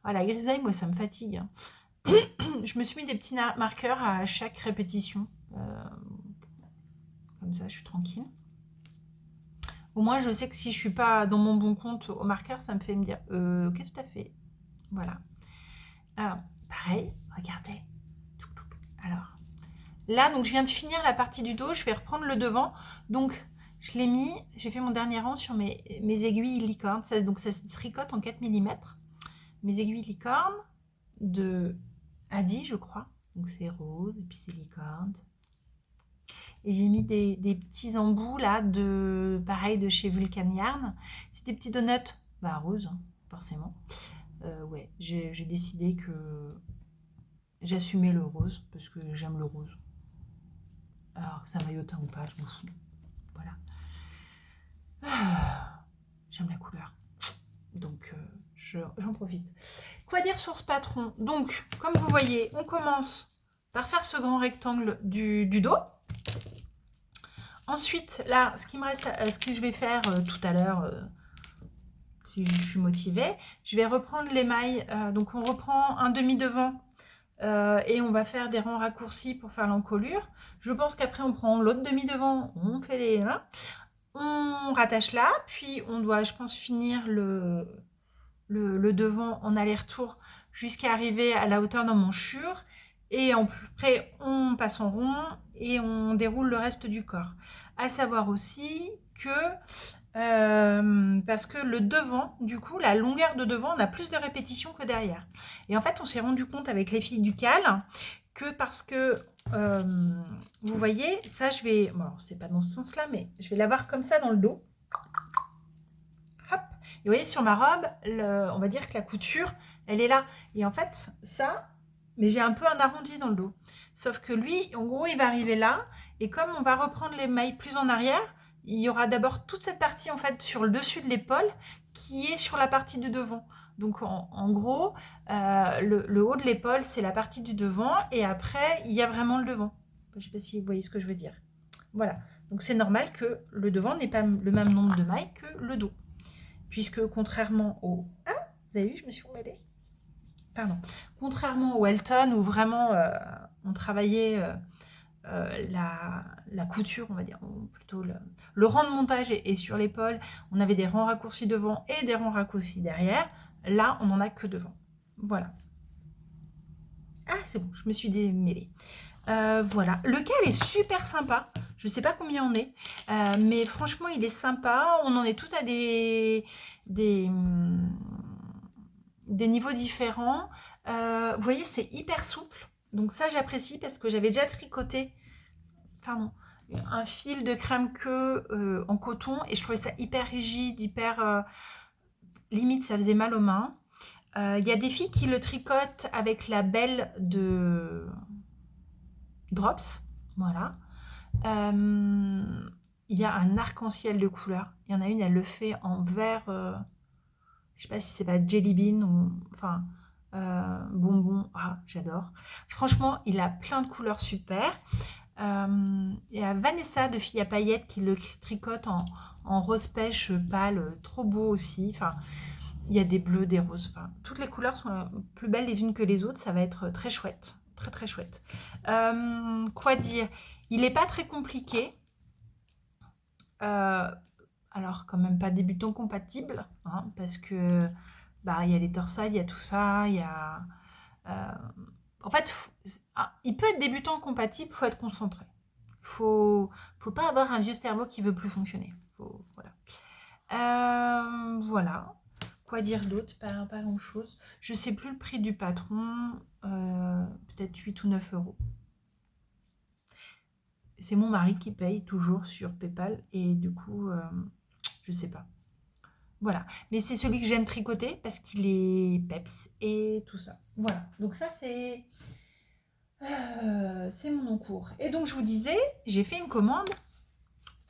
Ah, la grisaille, moi, ça me fatigue, hein. Je me suis mis des petits marqueurs à chaque répétition. Comme ça, je suis tranquille. Au moins, je sais que si je suis pas dans mon bon compte au marqueur, ça me fait me dire qu'est-ce que tu as fait. Voilà. Alors, pareil, regardez. Alors, là, donc je viens de finir la partie du dos, je vais reprendre le devant. Donc, je l'ai mis, j'ai fait mon dernier rang sur mes aiguilles licorne. Donc, ça se tricote en 4 mm. Mes aiguilles licorne de Adi, je crois. Donc, c'est rose, et puis c'est licorne. Et j'ai mis des petits embouts là, pareil, de chez Vulcan Yarn. C'est des petits donuts, bah rose, hein, forcément. Ouais, j'ai décidé que j'assumais le rose, parce que j'aime le rose. Alors que ça maillotin ou pas, je m'en fous. Voilà. J'aime la couleur. Donc, j'en profite. Quoi dire sur ce patron? Donc, comme vous voyez, on commence par faire ce grand rectangle du dos. Ensuite, là, ce qui me reste, ce que je vais faire tout à l'heure, si je suis motivée, je vais reprendre les mailles. Donc, on reprend un demi devant et on va faire des rangs raccourcis pour faire l'encolure. Je pense qu'après, on prend l'autre demi devant, on fait les... Hein, on rattache là, puis on doit, je pense, finir le devant en aller-retour jusqu'à arriver à la hauteur d'emmanchure. Et après, on passe en rond et on déroule le reste du corps. À savoir aussi que, parce que le devant, du coup, la longueur de devant, on a plus de répétitions que derrière. Et en fait, on s'est rendu compte avec les filles du cal que parce que, vous voyez, ça je vais, bon, c'est pas dans ce sens-là, mais je vais l'avoir comme ça dans le dos. Hop. Et vous voyez, sur ma robe, on va dire que la couture, elle est là. Et en fait, ça, mais j'ai un peu un arrondi dans le dos. Sauf que lui, en gros, il va arriver là. Et comme on va reprendre les mailles plus en arrière, il y aura d'abord toute cette partie, en fait, sur le dessus de l'épaule, qui est sur la partie du devant. Donc, en gros, le haut de l'épaule, c'est la partie du devant. Et après, il y a vraiment le devant. Je ne sais pas si vous voyez ce que je veux dire. Voilà. Donc, c'est normal que le devant n'ait pas le même nombre de mailles que le dos. Puisque contrairement au... Ah, vous avez vu, je me suis emmêlée. Pardon. Contrairement au Elton, où vraiment on travaillait la couture, on va dire, ou plutôt le rang de montage est sur l'épaule, on avait des rangs raccourcis devant et des rangs raccourcis derrière. Là, on n'en a que devant. Voilà. Ah, c'est bon, je me suis démêlée. Voilà. Le cal est super sympa. Je ne sais pas combien on est, mais franchement, il est sympa. On en est tout à des niveaux différents. Vous voyez, c'est hyper souple. Donc ça, j'apprécie parce que j'avais déjà tricoté un fil de crème queue en coton et je trouvais ça hyper rigide, hyper... limite, ça faisait mal aux mains. Il y a des filles qui le tricotent avec la belle de Drops. Voilà. Il y a un arc-en-ciel de couleurs. Il y en a une, elle le fait en vert... je sais pas si c'est pas Jelly Bean ou... Enfin, bonbon. Ah, j'adore. Franchement, il a plein de couleurs super. Il y a Vanessa de Fille à Paillettes qui le tricote en rose pêche pâle, trop beau aussi. Enfin, il y a des bleus, des roses. Enfin, toutes les couleurs sont plus belles les unes que les autres. Ça va être très chouette. Très très chouette. Quoi dire? Il n'est pas très compliqué. Alors, quand même pas débutant compatible. Hein, parce que bah, il y a les torsades, il y a tout ça. Il y a... en fait, il peut être débutant compatible, il faut être concentré. Faut pas avoir un vieux cerveau qui veut plus fonctionner. Voilà. Voilà. Quoi dire d'autre? Pas grand chose. Je sais plus le prix du patron. Peut-être 8 ou 9 euros. c'est mon mari qui paye toujours sur PayPal et du coup, je sais pas. Voilà, mais c'est celui que j'aime tricoter parce qu'il est peps et tout ça. Voilà, donc ça c'est mon encours. Et donc je vous disais, j'ai fait une commande.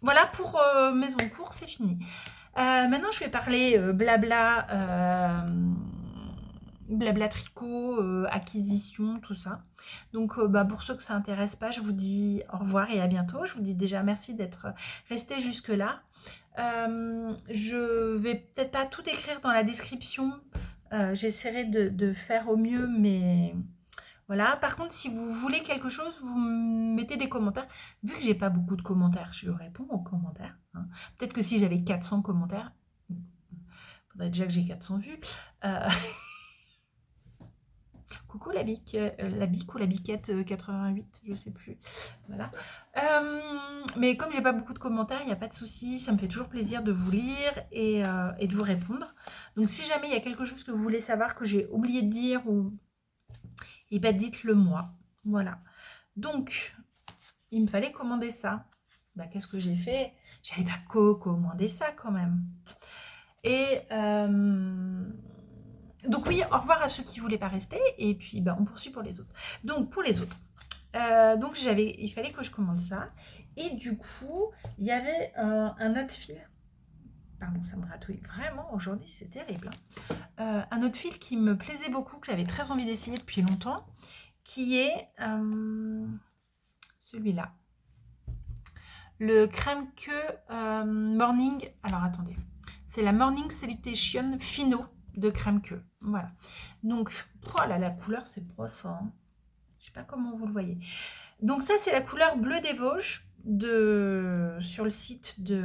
Voilà pour mes encours, c'est fini. Maintenant je vais parler blabla tricot, acquisition, tout ça. Donc pour ceux que ça intéresse pas, je vous dis au revoir et à bientôt. Je vous dis déjà merci d'être resté jusque là. Je vais peut-être pas tout écrire dans la description. J'essaierai de faire au mieux, mais voilà. Par contre, si vous voulez quelque chose, vous mettez des commentaires. Vu que j'ai pas beaucoup de commentaires, je réponds aux commentaires, hein. Peut-être que si j'avais 400 commentaires, faudrait déjà que j'ai 400 vues. Coucou la bique ou la biquette 88, je sais plus. Voilà. Mais comme j'ai pas beaucoup de commentaires, il n'y a pas de souci. Ça me fait toujours plaisir de vous lire et de vous répondre. Donc si jamais il y a quelque chose que vous voulez savoir que j'ai oublié de dire, et ben dites-le moi. Voilà. Donc, il me fallait commander ça. Bah, qu'est-ce que j'ai fait? J'avais pas commander ça quand même. Et donc oui, au revoir à ceux qui ne voulaient pas rester. Et puis, on poursuit pour les autres. Donc, pour les autres. Donc, il fallait que je commande ça. Et du coup, il y avait un autre fil. Pardon, ça me gratouille vraiment aujourd'hui, c'est terrible. Un autre fil qui me plaisait beaucoup, que j'avais très envie d'essayer depuis longtemps, qui est celui-là. Le crème que Morning. Alors, attendez. C'est la Morning Salutation Fino de crème queue. Voilà. Donc, voilà, la couleur, c'est brossant. Hein. Je sais pas comment vous le voyez. Donc, ça, c'est la couleur bleu des Vosges sur le site de.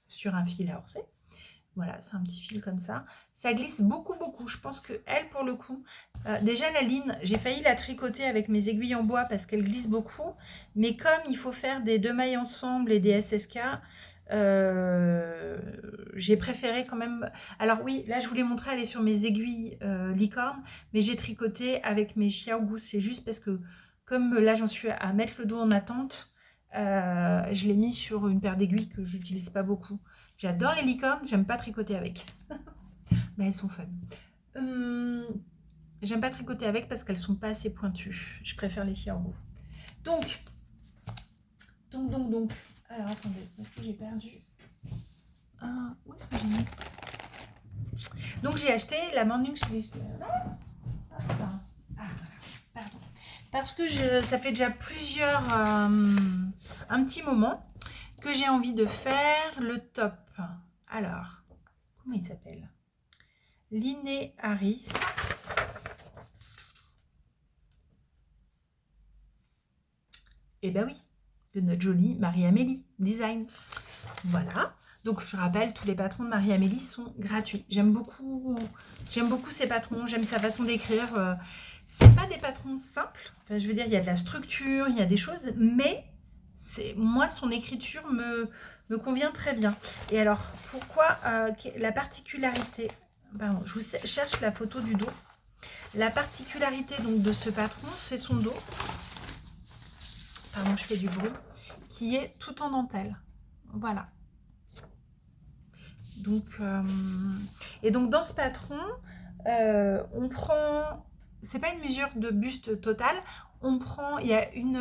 Sur un fil à orser. Voilà, c'est un petit fil comme ça. Ça glisse beaucoup, beaucoup. Je pense que elle, pour le coup, déjà la ligne, j'ai failli la tricoter avec mes aiguilles en bois parce qu'elle glisse beaucoup. Mais comme il faut faire des 2 mailles ensemble et des SSK, j'ai préféré quand même. Alors oui, là je vous l'ai montré, elle est sur mes aiguilles licorne, mais j'ai tricoté avec mes Xiaogu. C'est juste parce que comme là j'en suis à mettre le dos en attente, je l'ai mis sur une paire d'aiguilles que j'utilise pas beaucoup. J'adore les licornes, j'aime pas tricoter avec. Mais elles sont fun. J'aime pas tricoter avec parce qu'elles sont pas assez pointues. Je préfère les filles en roux. Donc. Alors attendez, parce que j'ai perdu. Où est-ce que j'ai mis? Donc j'ai acheté la Morning Solution. Pardon. Parce que ça fait déjà un petit moment que j'ai envie de faire le top. Alors, comment il s'appelle? Liné Harris. Eh ben oui, de notre jolie Marie-Amélie Design. Voilà. Donc je rappelle, tous les patrons de Marie-Amélie sont gratuits. J'aime beaucoup ces patrons, j'aime sa façon d'écrire. C'est pas des patrons simples. Enfin, je veux dire, il y a de la structure, il y a des choses, mais moi, son écriture me convient très bien. Et alors, pourquoi la particularité... Pardon, je vous cherche la photo du dos. La particularité donc de ce patron, c'est son dos. Pardon, je fais du bruit. Qui est tout en dentelle. Voilà. Donc, et donc dans ce patron, on prend... C'est pas une mesure de buste totale. On prend... Il y a une...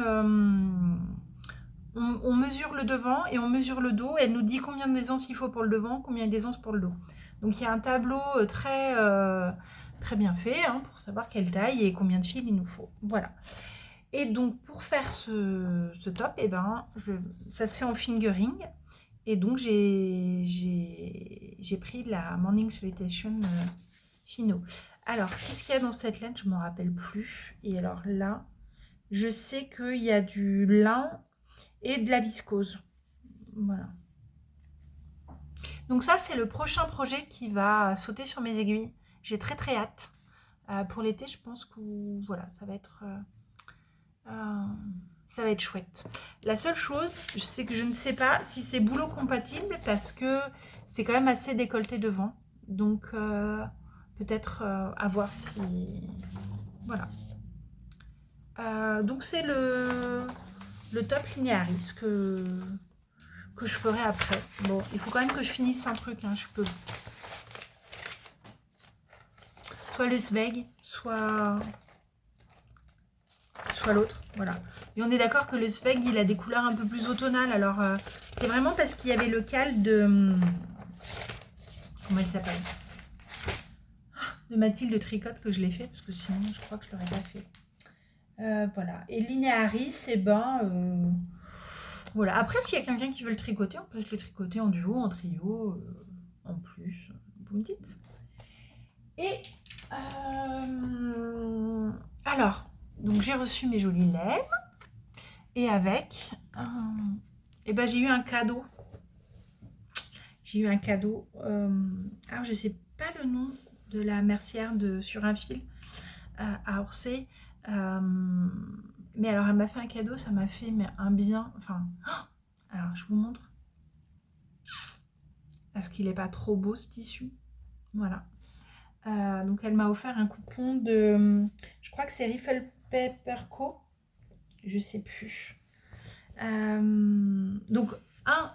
on mesure le devant et on mesure le dos. Et elle nous dit combien d'aisance il faut pour le devant, combien d'aisance pour le dos. Donc il y a un tableau très bien fait hein, pour savoir quelle taille et combien de fils il nous faut. Voilà. Et donc pour faire ce top, eh ben, ça se fait en fingering. Et donc j'ai pris la Morning Salutation Fino. Alors qu'est-ce qu'il y a dans cette laine? Je ne me rappelle plus. Et alors là, je sais qu'il y a du lin et de la viscose. Voilà. Donc ça, c'est le prochain projet qui va sauter sur mes aiguilles. J'ai très très hâte. Pour l'été, je pense que voilà, ça va être chouette. La seule chose, c'est que je ne sais pas si c'est boulot compatible parce que c'est quand même assez décolleté devant. Donc peut-être à voir si... Voilà. Donc c'est le top Linearis que je ferai après. Bon, il faut quand même que je finisse un truc, hein, je peux. Soit le Sveg, soit l'autre, voilà. Et on est d'accord que le Sveg, il a des couleurs un peu plus automnales. Alors, c'est vraiment parce qu'il y avait le cal de... Comment elle s'appelle? De Mathilde Tricotte que je l'ai fait, parce que sinon, je crois que je ne l'aurais pas fait. Voilà. Et Linearis, eh ben... voilà. Après, s'il y a quelqu'un qui veut le tricoter, on peut se le tricoter en duo, en trio, en plus. Vous me dites. Et... alors, donc j'ai reçu mes jolies laines. Et avec... eh ben, j'ai eu un cadeau. J'ai eu un cadeau. Alors, je ne sais pas le nom de la mercière sur un fil à Orsay. Mais alors, elle m'a fait un cadeau, ça m'a fait un bien. Enfin, alors, je vous montre. Parce qu'il n'est pas trop beau, ce tissu. Voilà. Donc, elle m'a offert un coupon de... Je crois que c'est Riffle Pepper Co. Je ne sais plus. Donc,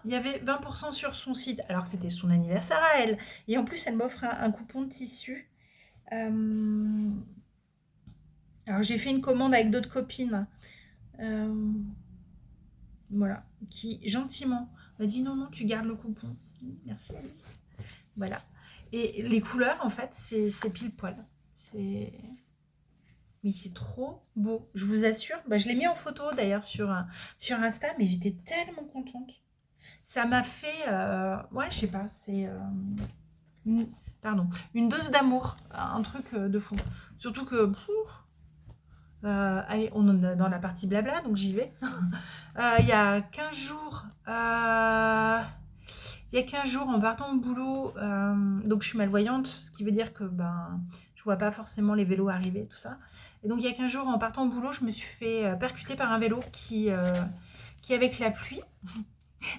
il y avait 20% sur son site, alors que c'était son anniversaire à elle. Et en plus, elle m'offre un coupon de tissu. Alors, j'ai fait une commande avec d'autres copines. Voilà. Qui, gentiment, m'a dit non, tu gardes le coupon. Merci, Alice. Voilà. Et les couleurs, en fait, c'est pile poil. Mais c'est trop beau, je vous assure. Bah, je l'ai mis en photo d'ailleurs sur Insta, mais j'étais tellement contente. Ça m'a fait, ouais, je sais pas, c'est une dose d'amour, un truc de fou. Surtout que, allez, on est dans la partie blabla, donc j'y vais. Il y a 15 jours, en partant au boulot, donc je suis malvoyante, ce qui veut dire que je vois pas forcément les vélos arriver, tout ça. Et donc il y a 15 jours, en partant au boulot, je me suis fait percuter par un vélo qui avec la pluie,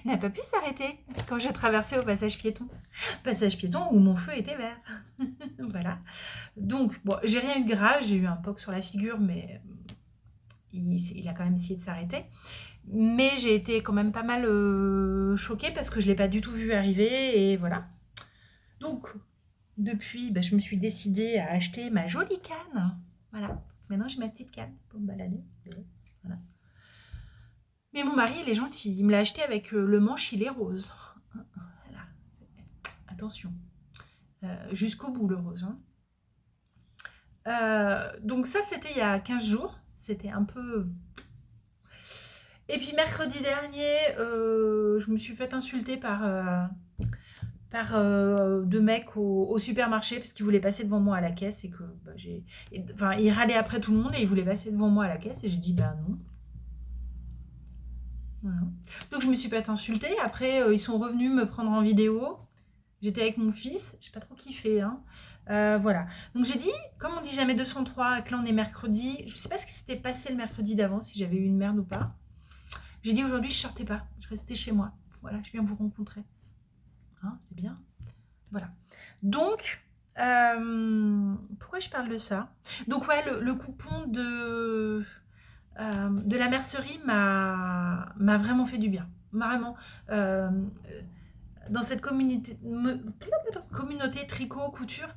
n'a pas pu s'arrêter quand j'ai traversé au passage piéton. Passage piéton où mon feu était vert. Voilà. Donc, bon, j'ai rien eu de grave, j'ai eu un poc sur la figure, mais il a quand même essayé de s'arrêter. Mais j'ai été quand même pas mal choquée parce que je ne l'ai pas du tout vu arriver, et voilà. Donc, depuis, je me suis décidée à acheter ma jolie canne. Voilà. Maintenant, j'ai ma petite canne pour me balader. Voilà. Mais mon mari, il est gentil. Il me l'a acheté avec le manche, il est rose. Voilà. Attention. Jusqu'au bout, le rose. Hein. Donc ça, c'était il y a 15 jours. C'était un peu... Et puis mercredi dernier, je me suis fait insulter par deux mecs au supermarché parce qu'ils voulaient passer devant moi à la caisse et que ils râlaient après tout le monde et ils voulaient passer devant moi à la caisse et j'ai dit non. Voilà. Donc je me suis fait insulter. Après, ils sont revenus me prendre en vidéo. J'étais avec mon fils, j'ai pas trop kiffé. Hein. Voilà. Donc j'ai dit, comme on dit jamais 203, et que là on est mercredi, je sais pas ce qui s'était passé le mercredi d'avant, si j'avais eu une merde ou pas. J'ai dit aujourd'hui je sortais pas, je restais chez moi. Voilà, je viens vous rencontrer. Hein, c'est bien. Voilà. Donc, pourquoi je parle de ça? Donc ouais, le coupon de la mercerie m'a vraiment fait du bien. Vraiment. Dans cette communauté tricot, couture,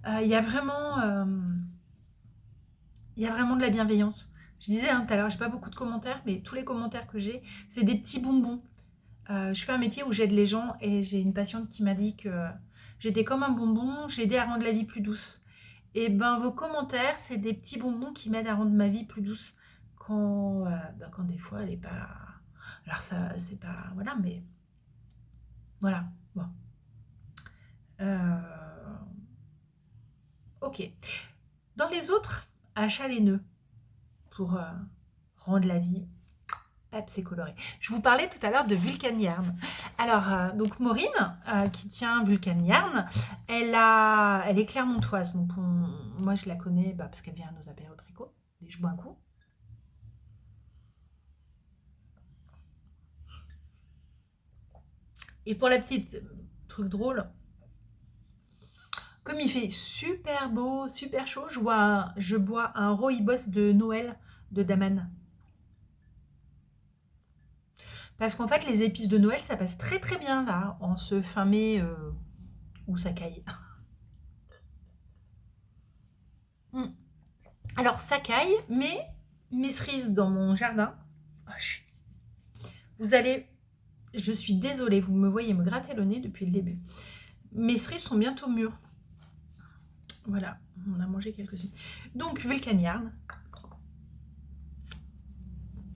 il y a vraiment de la bienveillance. Je disais tout à l'heure, j'ai pas beaucoup de commentaires, mais tous les commentaires que j'ai, c'est des petits bonbons. Je fais un métier où j'aide les gens et j'ai une patiente qui m'a dit que j'étais comme un bonbon, je l'aidais à rendre la vie plus douce. Et vos commentaires, c'est des petits bonbons qui m'aident à rendre ma vie plus douce quand des fois elle est pas... Alors ça, c'est pas... Voilà, mais... Voilà, bon. Ok. Dans les autres achats laineux, pour rendre la vie peps et colorée. Je vous parlais tout à l'heure de Vulcan Yarn. Alors, donc Maureen, qui tient Vulcan Yarn, elle est clermontoise. Donc moi, je la connais parce qu'elle vient à nos apéros tricot. Et je bois un coup. Et pour la petite truc drôle, comme Comme il fait super beau, super chaud, je bois un rooibos de Noël de Daman. Parce qu'en fait, les épices de Noël, ça passe très très bien là, en ce fin mai où ça caille. Mm. Alors ça caille, mais mes cerises dans mon jardin, oh, vous allez, je suis désolée, vous me voyez me gratter le nez depuis le début. Mes cerises sont bientôt mûres. Voilà, on a mangé quelques-unes. Donc Vulcaniard,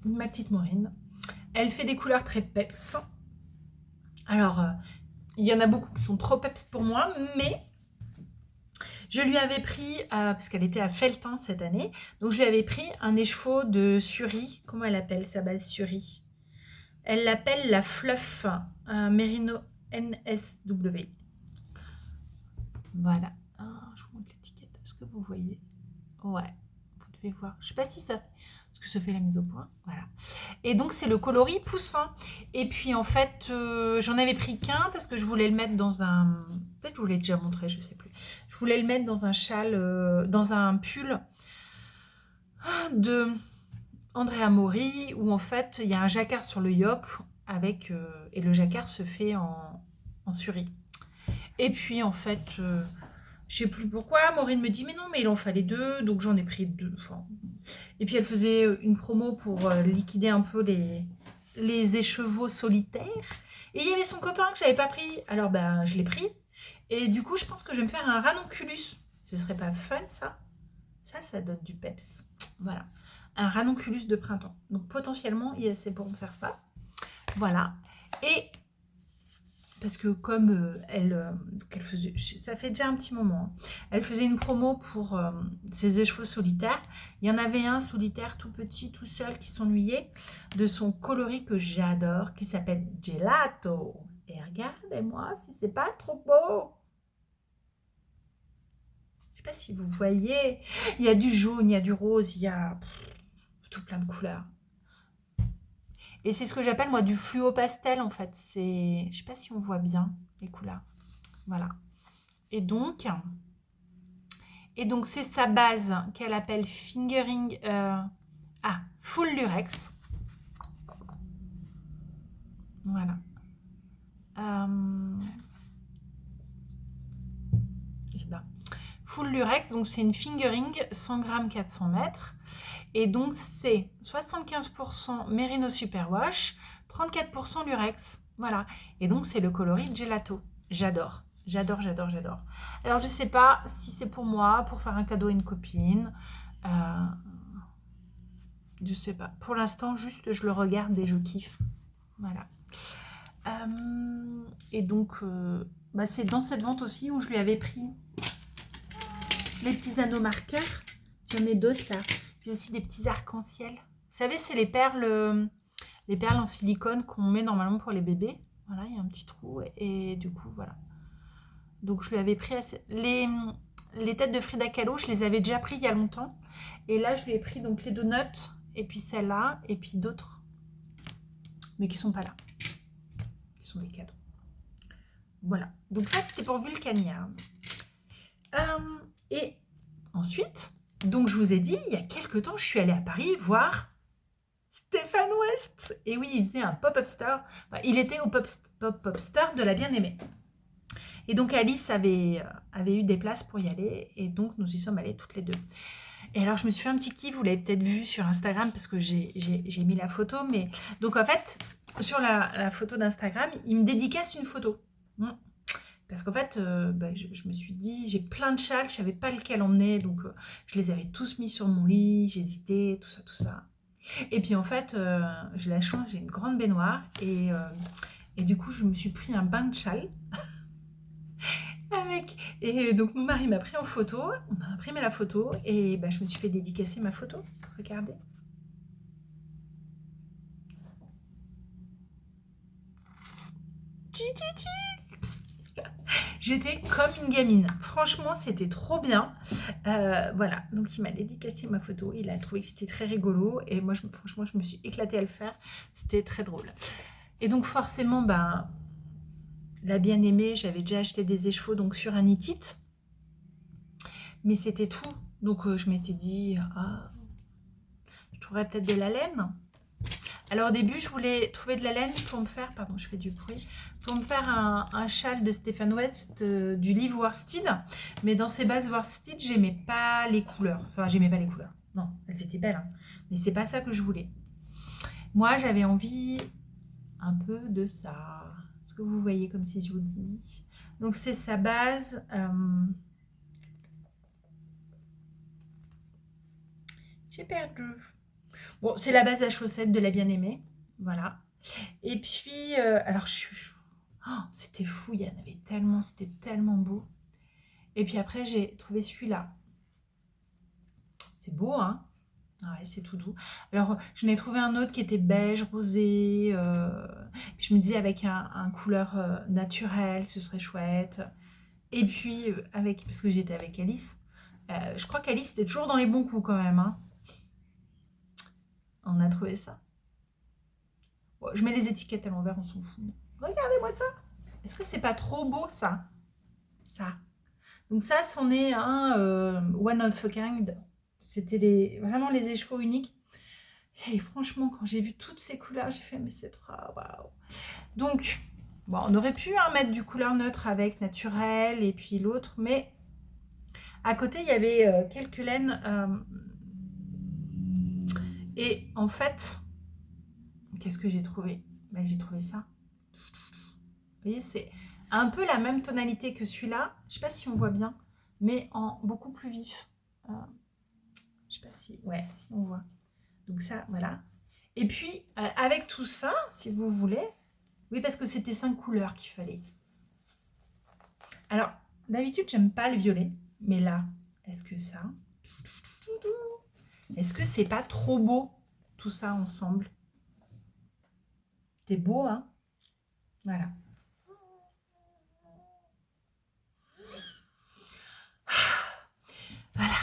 ma petite Maureen, elle fait des couleurs très peps. Alors, il y en a beaucoup qui sont trop peps pour moi, mais je lui avais pris, parce qu'elle était à Felletin cette année, donc je lui avais pris un écheveau de Suri. Comment elle appelle sa base Suri? Elle l'appelle la Fluff, un Merino NSW. Voilà. Ah, je vous montre l'étiquette. Est-ce que vous voyez? Ouais, vous devez voir. Je sais pas si ça... Parce que ça fait la mise au point. Voilà. Et donc, c'est le coloris poussin. Et puis, en fait, j'en avais pris qu'un parce que je voulais le mettre dans un... Peut-être que je vous l'ai déjà montré, je sais plus. Je voulais le mettre dans un châle, dans un pull de Andrea Mori, où en fait, il y a un jacquard sur le yoke avec... et le jacquard se fait en suri. Et puis, en fait... je sais plus pourquoi, Maureen me dit mais non mais il en fallait deux, donc j'en ai pris deux. Enfin, et puis elle faisait une promo pour liquider un peu les écheveaux solitaires. Et il y avait son copain que j'avais pas pris, alors ben je l'ai pris. Et du coup je pense que je vais me faire un ranonculus. Ce serait pas fun ça? Ça donne du peps. Voilà, un ranonculus de printemps. Donc potentiellement c'est pour me faire ça. Voilà. Et parce que comme elle faisait, ça fait déjà un petit moment, hein, elle faisait une promo pour ses écheveaux solitaires. Il y en avait un solitaire tout petit, tout seul, qui s'ennuyait, de son coloris que j'adore, qui s'appelle Gelato. Et regardez-moi si c'est pas trop beau. Je sais pas si vous voyez, il y a du jaune, il y a du rose, il y a tout plein de couleurs. Et c'est ce que j'appelle moi du fluo pastel en fait. C'est, je sais pas si on voit bien les couleurs. Voilà. Et donc c'est sa base qu'elle appelle fingering, full lurex. Voilà. Full lurex, donc c'est une fingering 100 grammes 400 mètres. Et donc, c'est 75% Merino Superwash, 34% Lurex. Voilà. Et donc, c'est le coloris Gelato. J'adore. J'adore, j'adore, j'adore. Alors, je ne sais pas si c'est pour moi, pour faire un cadeau à une copine. Je ne sais pas. Pour l'instant, juste, je le regarde et je kiffe. Voilà. Et donc, c'est dans cette vente aussi où je lui avais pris les petits anneaux marqueurs. J'en ai d'autres là. J'ai aussi des petits arcs-en-ciel. Vous savez, c'est les perles en silicone qu'on met normalement pour les bébés. Voilà, il y a un petit trou et du coup, voilà. Donc, je lui avais pris les têtes de Frida Kahlo, je les avais déjà pris il y a longtemps. Et là, je lui ai pris donc les donuts et puis celle-là et puis d'autres, mais qui sont pas là. Qui sont des cadeaux. Voilà. Donc ça, c'était pour Vulcania. Et ensuite... Donc, je vous ai dit, il y a quelques temps, je suis allée à Paris voir Stéphane West. Et oui, il faisait un pop-up store. Enfin, il était au pop-up store de la Bien-Aimée. Et donc, Alice avait eu des places pour y aller. Et donc, nous y sommes allés toutes les deux. Et alors, je me suis fait un petit kiff. Vous l'avez peut-être vu sur Instagram parce que j'ai mis la photo. Mais donc, en fait, sur la photo d'Instagram, il me dédicace une photo. Parce qu'en fait, je me suis dit, j'ai plein de châles, je savais pas lequel emmener, donc je les avais tous mis sur mon lit, j'hésitais, tout ça, tout ça. Et puis en fait, j'ai la chance, j'ai une grande baignoire, et du coup, je me suis pris un bain de châles. Et donc mon mari m'a pris en photo, on a imprimé la photo, et je me suis fait dédicacer ma photo. Regardez. J'étais comme une gamine. Franchement, c'était trop bien. Voilà, donc il m'a dédicacé ma photo. Il a trouvé que c'était très rigolo. Et moi, franchement, je me suis éclatée à le faire. C'était très drôle. Et donc forcément, la Bien-Aimée, j'avais déjà acheté des écheveaux donc sur un Itit. mais c'était tout. Donc je m'étais dit, ah, je trouverais peut-être de la laine. Alors au début, je voulais trouver de la laine pour me faire, pardon, je fais du bruit, pour me faire un châle de Stephen West du livre Worsted. Mais dans ces bases Worsted, j'aimais pas les couleurs. Enfin, j'aimais pas les couleurs. Non, elles étaient belles, hein. Mais c'est pas ça que je voulais. Moi, j'avais envie un peu de ça. Est-ce que vous voyez comme si je vous dis? Donc c'est sa base. J'ai perdu. Bon, c'est la base à chaussettes de la bien-aimée. Voilà. Et puis, alors je suis... Oh, c'était fou, il y en avait tellement, c'était tellement beau. Et puis après, j'ai trouvé celui-là. C'est beau, hein? Ah ouais, c'est tout doux. Alors, je n'ai trouvé un autre qui était beige, rosé. Puis je me disais avec un couleur naturelle, ce serait chouette. Et puis, avec, parce que j'étais avec Alice, je crois qu'Alice était toujours dans les bons coups quand même, hein. On a trouvé ça. Bon, je mets les étiquettes à l'envers, on s'en fout. Regardez-moi ça. Est-ce que c'est pas trop beau, ça? Ça. Donc ça, c'en est un one of a kind. C'était vraiment les écheveaux uniques. Et franchement, quand j'ai vu toutes ces couleurs, j'ai fait, mais c'est trop waouh. Donc, bon, on aurait pu mettre du couleur neutre avec naturel et puis l'autre, mais à côté, il y avait quelques laines. Et en fait, qu'est-ce que j'ai trouvé? Ben, j'ai trouvé ça. Vous voyez, c'est un peu la même tonalité que celui-là. Je ne sais pas si on voit bien, mais en beaucoup plus vif. Je ne sais pas si... Ouais, si on voit. Donc ça, voilà. Et puis, avec tout ça, si vous voulez... Oui, parce que c'était 5 couleurs qu'il fallait. Alors, d'habitude, j'aime pas le violet. Mais là, est-ce que ça... Est-ce que c'est pas trop beau, tout ça ensemble? C'est beau, hein? Voilà. Voilà.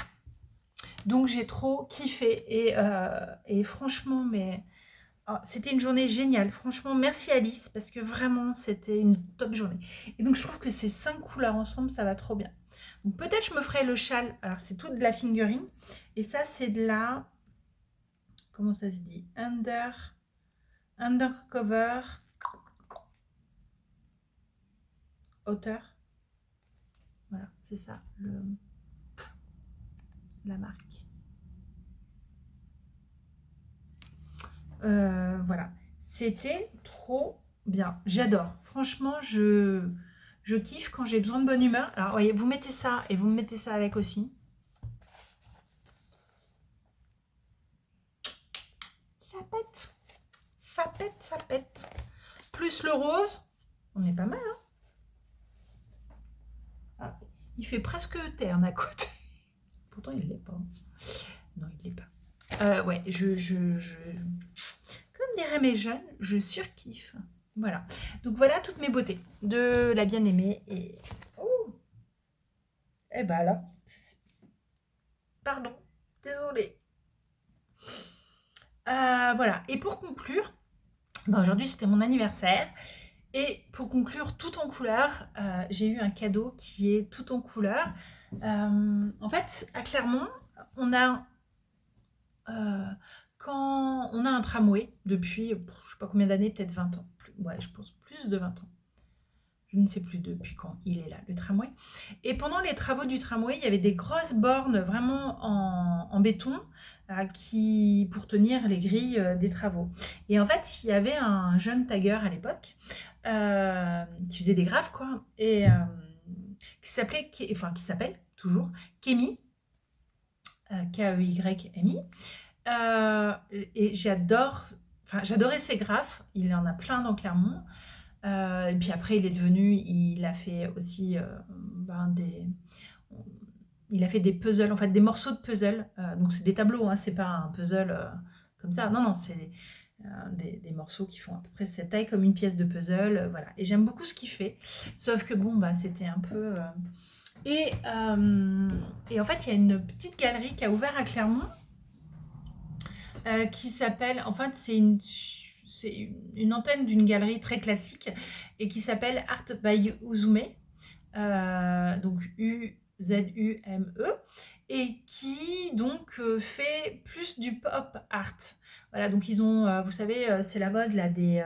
Donc j'ai trop kiffé et franchement, mais c'était une journée géniale. Franchement, merci Alice parce que vraiment c'était une top journée. Et donc je trouve que ces 5 couleurs ensemble, ça va trop bien. Donc peut-être je me ferai le châle. Alors c'est tout de la fingering et ça c'est de la, comment ça se dit, undercover hauteur. Voilà, c'est ça la marque. Voilà, c'était trop bien. J'adore. Franchement, je kiffe quand j'ai besoin de bonne humeur. Alors, voyez, vous mettez ça et vous me mettez ça avec aussi. Ça pète. Ça pète, ça pète. Plus le rose, on est pas mal, hein? Ah, il fait presque terne à côté. Pourtant, il ne l'est pas. Non, il ne l'est pas. Ouais, comme diraient mes jeunes, je surkiffe. Voilà. Donc voilà toutes mes beautés de la bien-aimée. Et oh, eh ben là, pardon, désolée. Voilà. Et pour conclure, aujourd'hui c'était mon anniversaire. Et pour conclure, tout en couleur, j'ai eu un cadeau qui est tout en couleur. En fait, à Clermont, on a quand on a un tramway depuis, je ne sais pas combien d'années, peut-être 20 ans. Ouais, je pense plus de 20 ans. Je ne sais plus depuis quand il est là, le tramway. Et pendant les travaux du tramway, il y avait des grosses bornes vraiment en béton pour tenir les grilles des travaux. Et en fait, il y avait un jeune tagueur à l'époque qui faisait des graphes, quoi, et qui s'appelle toujours Kémy, Keymi. Et j'adorais ses graphes. Il en a plein dans Clermont. Et puis après, il a fait aussi il a fait des puzzles, en fait des morceaux de puzzle. Donc c'est des tableaux, hein, c'est pas un puzzle comme ça. Non, c'est des morceaux qui font à peu près cette taille comme une pièce de puzzle. Voilà. Et j'aime beaucoup ce qu'il fait. Sauf que bon, c'était un peu... Et en fait, il y a une petite galerie qui a ouvert à Clermont qui s'appelle... En fait, c'est une antenne d'une galerie très classique et qui s'appelle Art by Uzume. Donc Z-U-M-E, et qui donc fait plus du pop art. Voilà, donc ils ont, vous savez, c'est la mode là des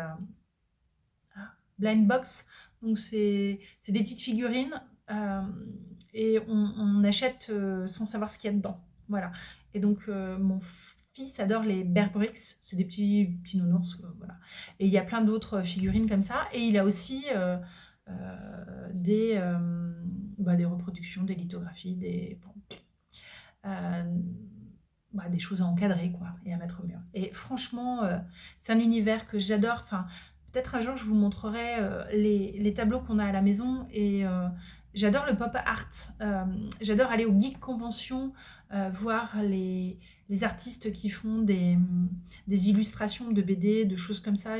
blind box, donc c'est des petites figurines et on achète sans savoir ce qu'il y a dedans. Voilà. Et donc mon fils adore les Bear Bricks, c'est des petits nounours, voilà. Et il y a plein d'autres figurines comme ça. Et il a aussi des reproductions, des lithographies, euh, des choses à encadrer quoi, et à mettre au mur. Et franchement, c'est un univers que j'adore. Enfin, peut-être un jour je vous montrerai les tableaux qu'on a à la maison. Et j'adore le pop art. J'adore aller au Geek Convention, voir les artistes qui font des illustrations de BD, de choses comme ça.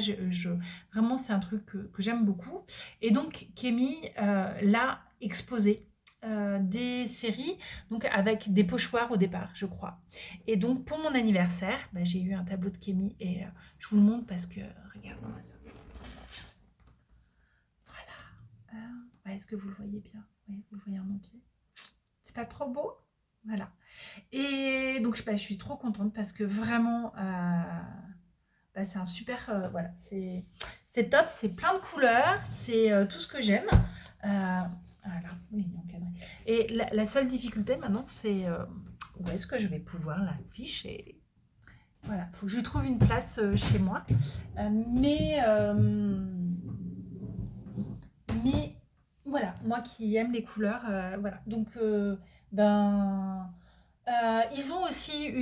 Vraiment, c'est un truc que j'aime beaucoup. Et donc, Kémy l'a exposé des séries, donc avec des pochoirs au départ, je crois. Et donc, pour mon anniversaire, j'ai eu un tableau de Kémy et je vous le montre parce que, regardez-moi ça. Voilà. Est-ce que vous le voyez bien? Oui, vous le voyez en entier. C'est pas trop beau? Voilà. Et donc, je suis trop contente parce que vraiment, c'est un super... voilà, c'est top, c'est plein de couleurs, c'est tout ce que j'aime. Voilà, oui, il est encadré. Et la seule difficulté maintenant, c'est où est-ce que je vais pouvoir l'afficher? Voilà, il faut que je lui trouve une place chez moi. Mais voilà, moi qui aime les couleurs, voilà. Donc, ils ont aussi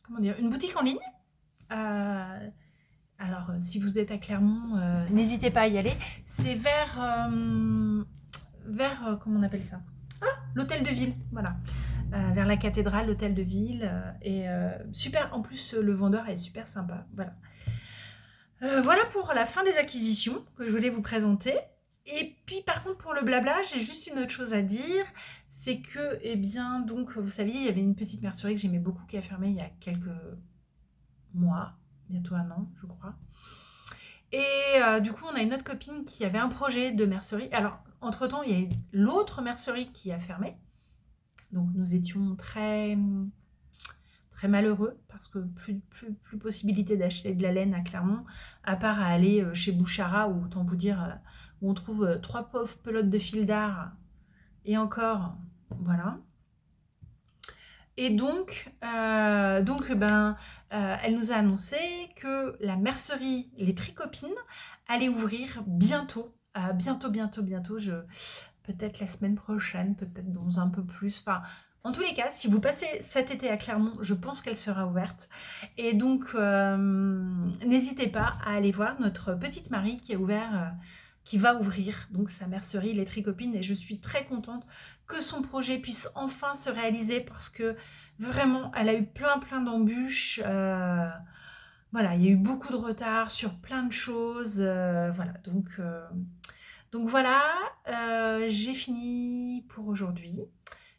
comment dire, une boutique en ligne. Alors, si vous êtes à Clermont, n'hésitez pas à y aller. C'est vers comment on appelle ça? L'hôtel de ville, voilà. Vers la cathédrale, l'hôtel de ville. Et super, en plus, le vendeur est super sympa. Voilà. Voilà pour la fin des acquisitions que je voulais vous présenter. Et puis, par contre, pour le blabla, j'ai juste une autre chose à dire. C'est que, eh bien, donc, vous saviez, il y avait une petite mercerie que j'aimais beaucoup qui a fermé il y a quelques mois, bientôt un an, je crois. Et du coup, on a une autre copine qui avait un projet de mercerie. Alors, entre-temps, il y a eu l'autre mercerie qui a fermé. Donc, nous étions très, très malheureux parce que plus possibilité d'acheter de la laine à Clermont, à part à aller chez Bouchara, ou autant vous dire, où on trouve 3 pauvres pelotes de fil d'art. Et encore, voilà. Et donc, elle nous a annoncé que la mercerie Les Tricopines allait ouvrir bientôt. Bientôt, peut-être la semaine prochaine, peut-être dans un peu plus. Enfin, en tous les cas, si vous passez cet été à Clermont, je pense qu'elle sera ouverte. Et donc, n'hésitez pas à aller voir notre petite Marie qui va ouvrir donc sa mercerie Les Tricopines. Et je suis très contente que son projet puisse enfin se réaliser parce que vraiment, elle a eu plein d'embûches. Voilà, il y a eu beaucoup de retard sur plein de choses. Voilà, donc voilà, j'ai fini pour aujourd'hui.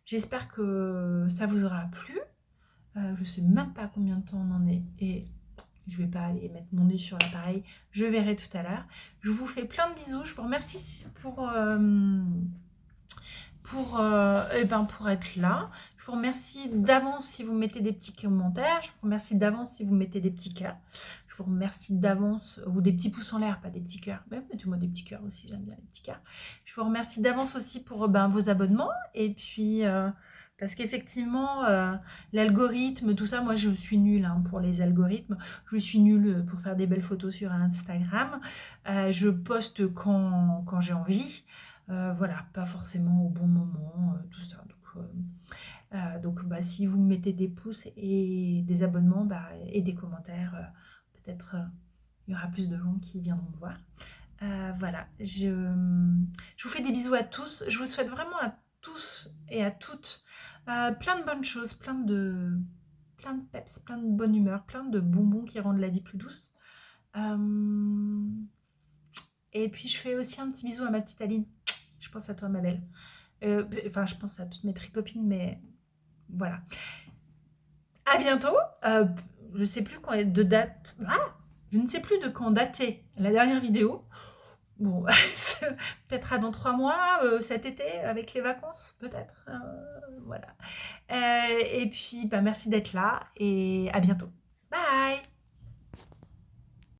J'espère que ça vous aura plu. Je ne sais même pas combien de temps on en est et je ne vais pas aller mettre mon nez sur l'appareil. Je verrai tout à l'heure. Je vous fais plein de bisous. Je vous remercie pour être là. Je vous remercie d'avance si vous mettez des petits commentaires. Je vous remercie d'avance si vous mettez des petits cœurs. Je vous remercie d'avance, ou des petits pouces en l'air, pas des petits cœurs. Mais mettez-moi des petits cœurs aussi, j'aime bien les petits cœurs. Je vous remercie d'avance aussi pour vos abonnements. Et puis, parce qu'effectivement, l'algorithme, tout ça, moi je suis nulle pour les algorithmes. Je suis nulle pour faire des belles photos sur Instagram. Je poste quand j'ai envie. Voilà, pas forcément au bon moment, tout ça. Donc, si vous mettez des pouces et des abonnements et des commentaires, peut-être il y aura plus de gens qui viendront me voir. Voilà, je vous fais des bisous à tous. Je vous souhaite vraiment à tous et à toutes plein de bonnes choses, plein de peps, plein de bonne humeur, plein de bonbons qui rendent la vie plus douce. Et puis, je fais aussi un petit bisou à ma petite Aline. Je pense à toi, ma belle. Enfin, je pense à toutes mes tricopines, mais voilà. À bientôt. Je ne sais plus quand de date. Je ne sais plus de quand dater la dernière vidéo. Bon, peut-être à dans 3 mois, cet été, avec les vacances, peut-être. Voilà. Et puis, bah, merci d'être là et à bientôt. Bye!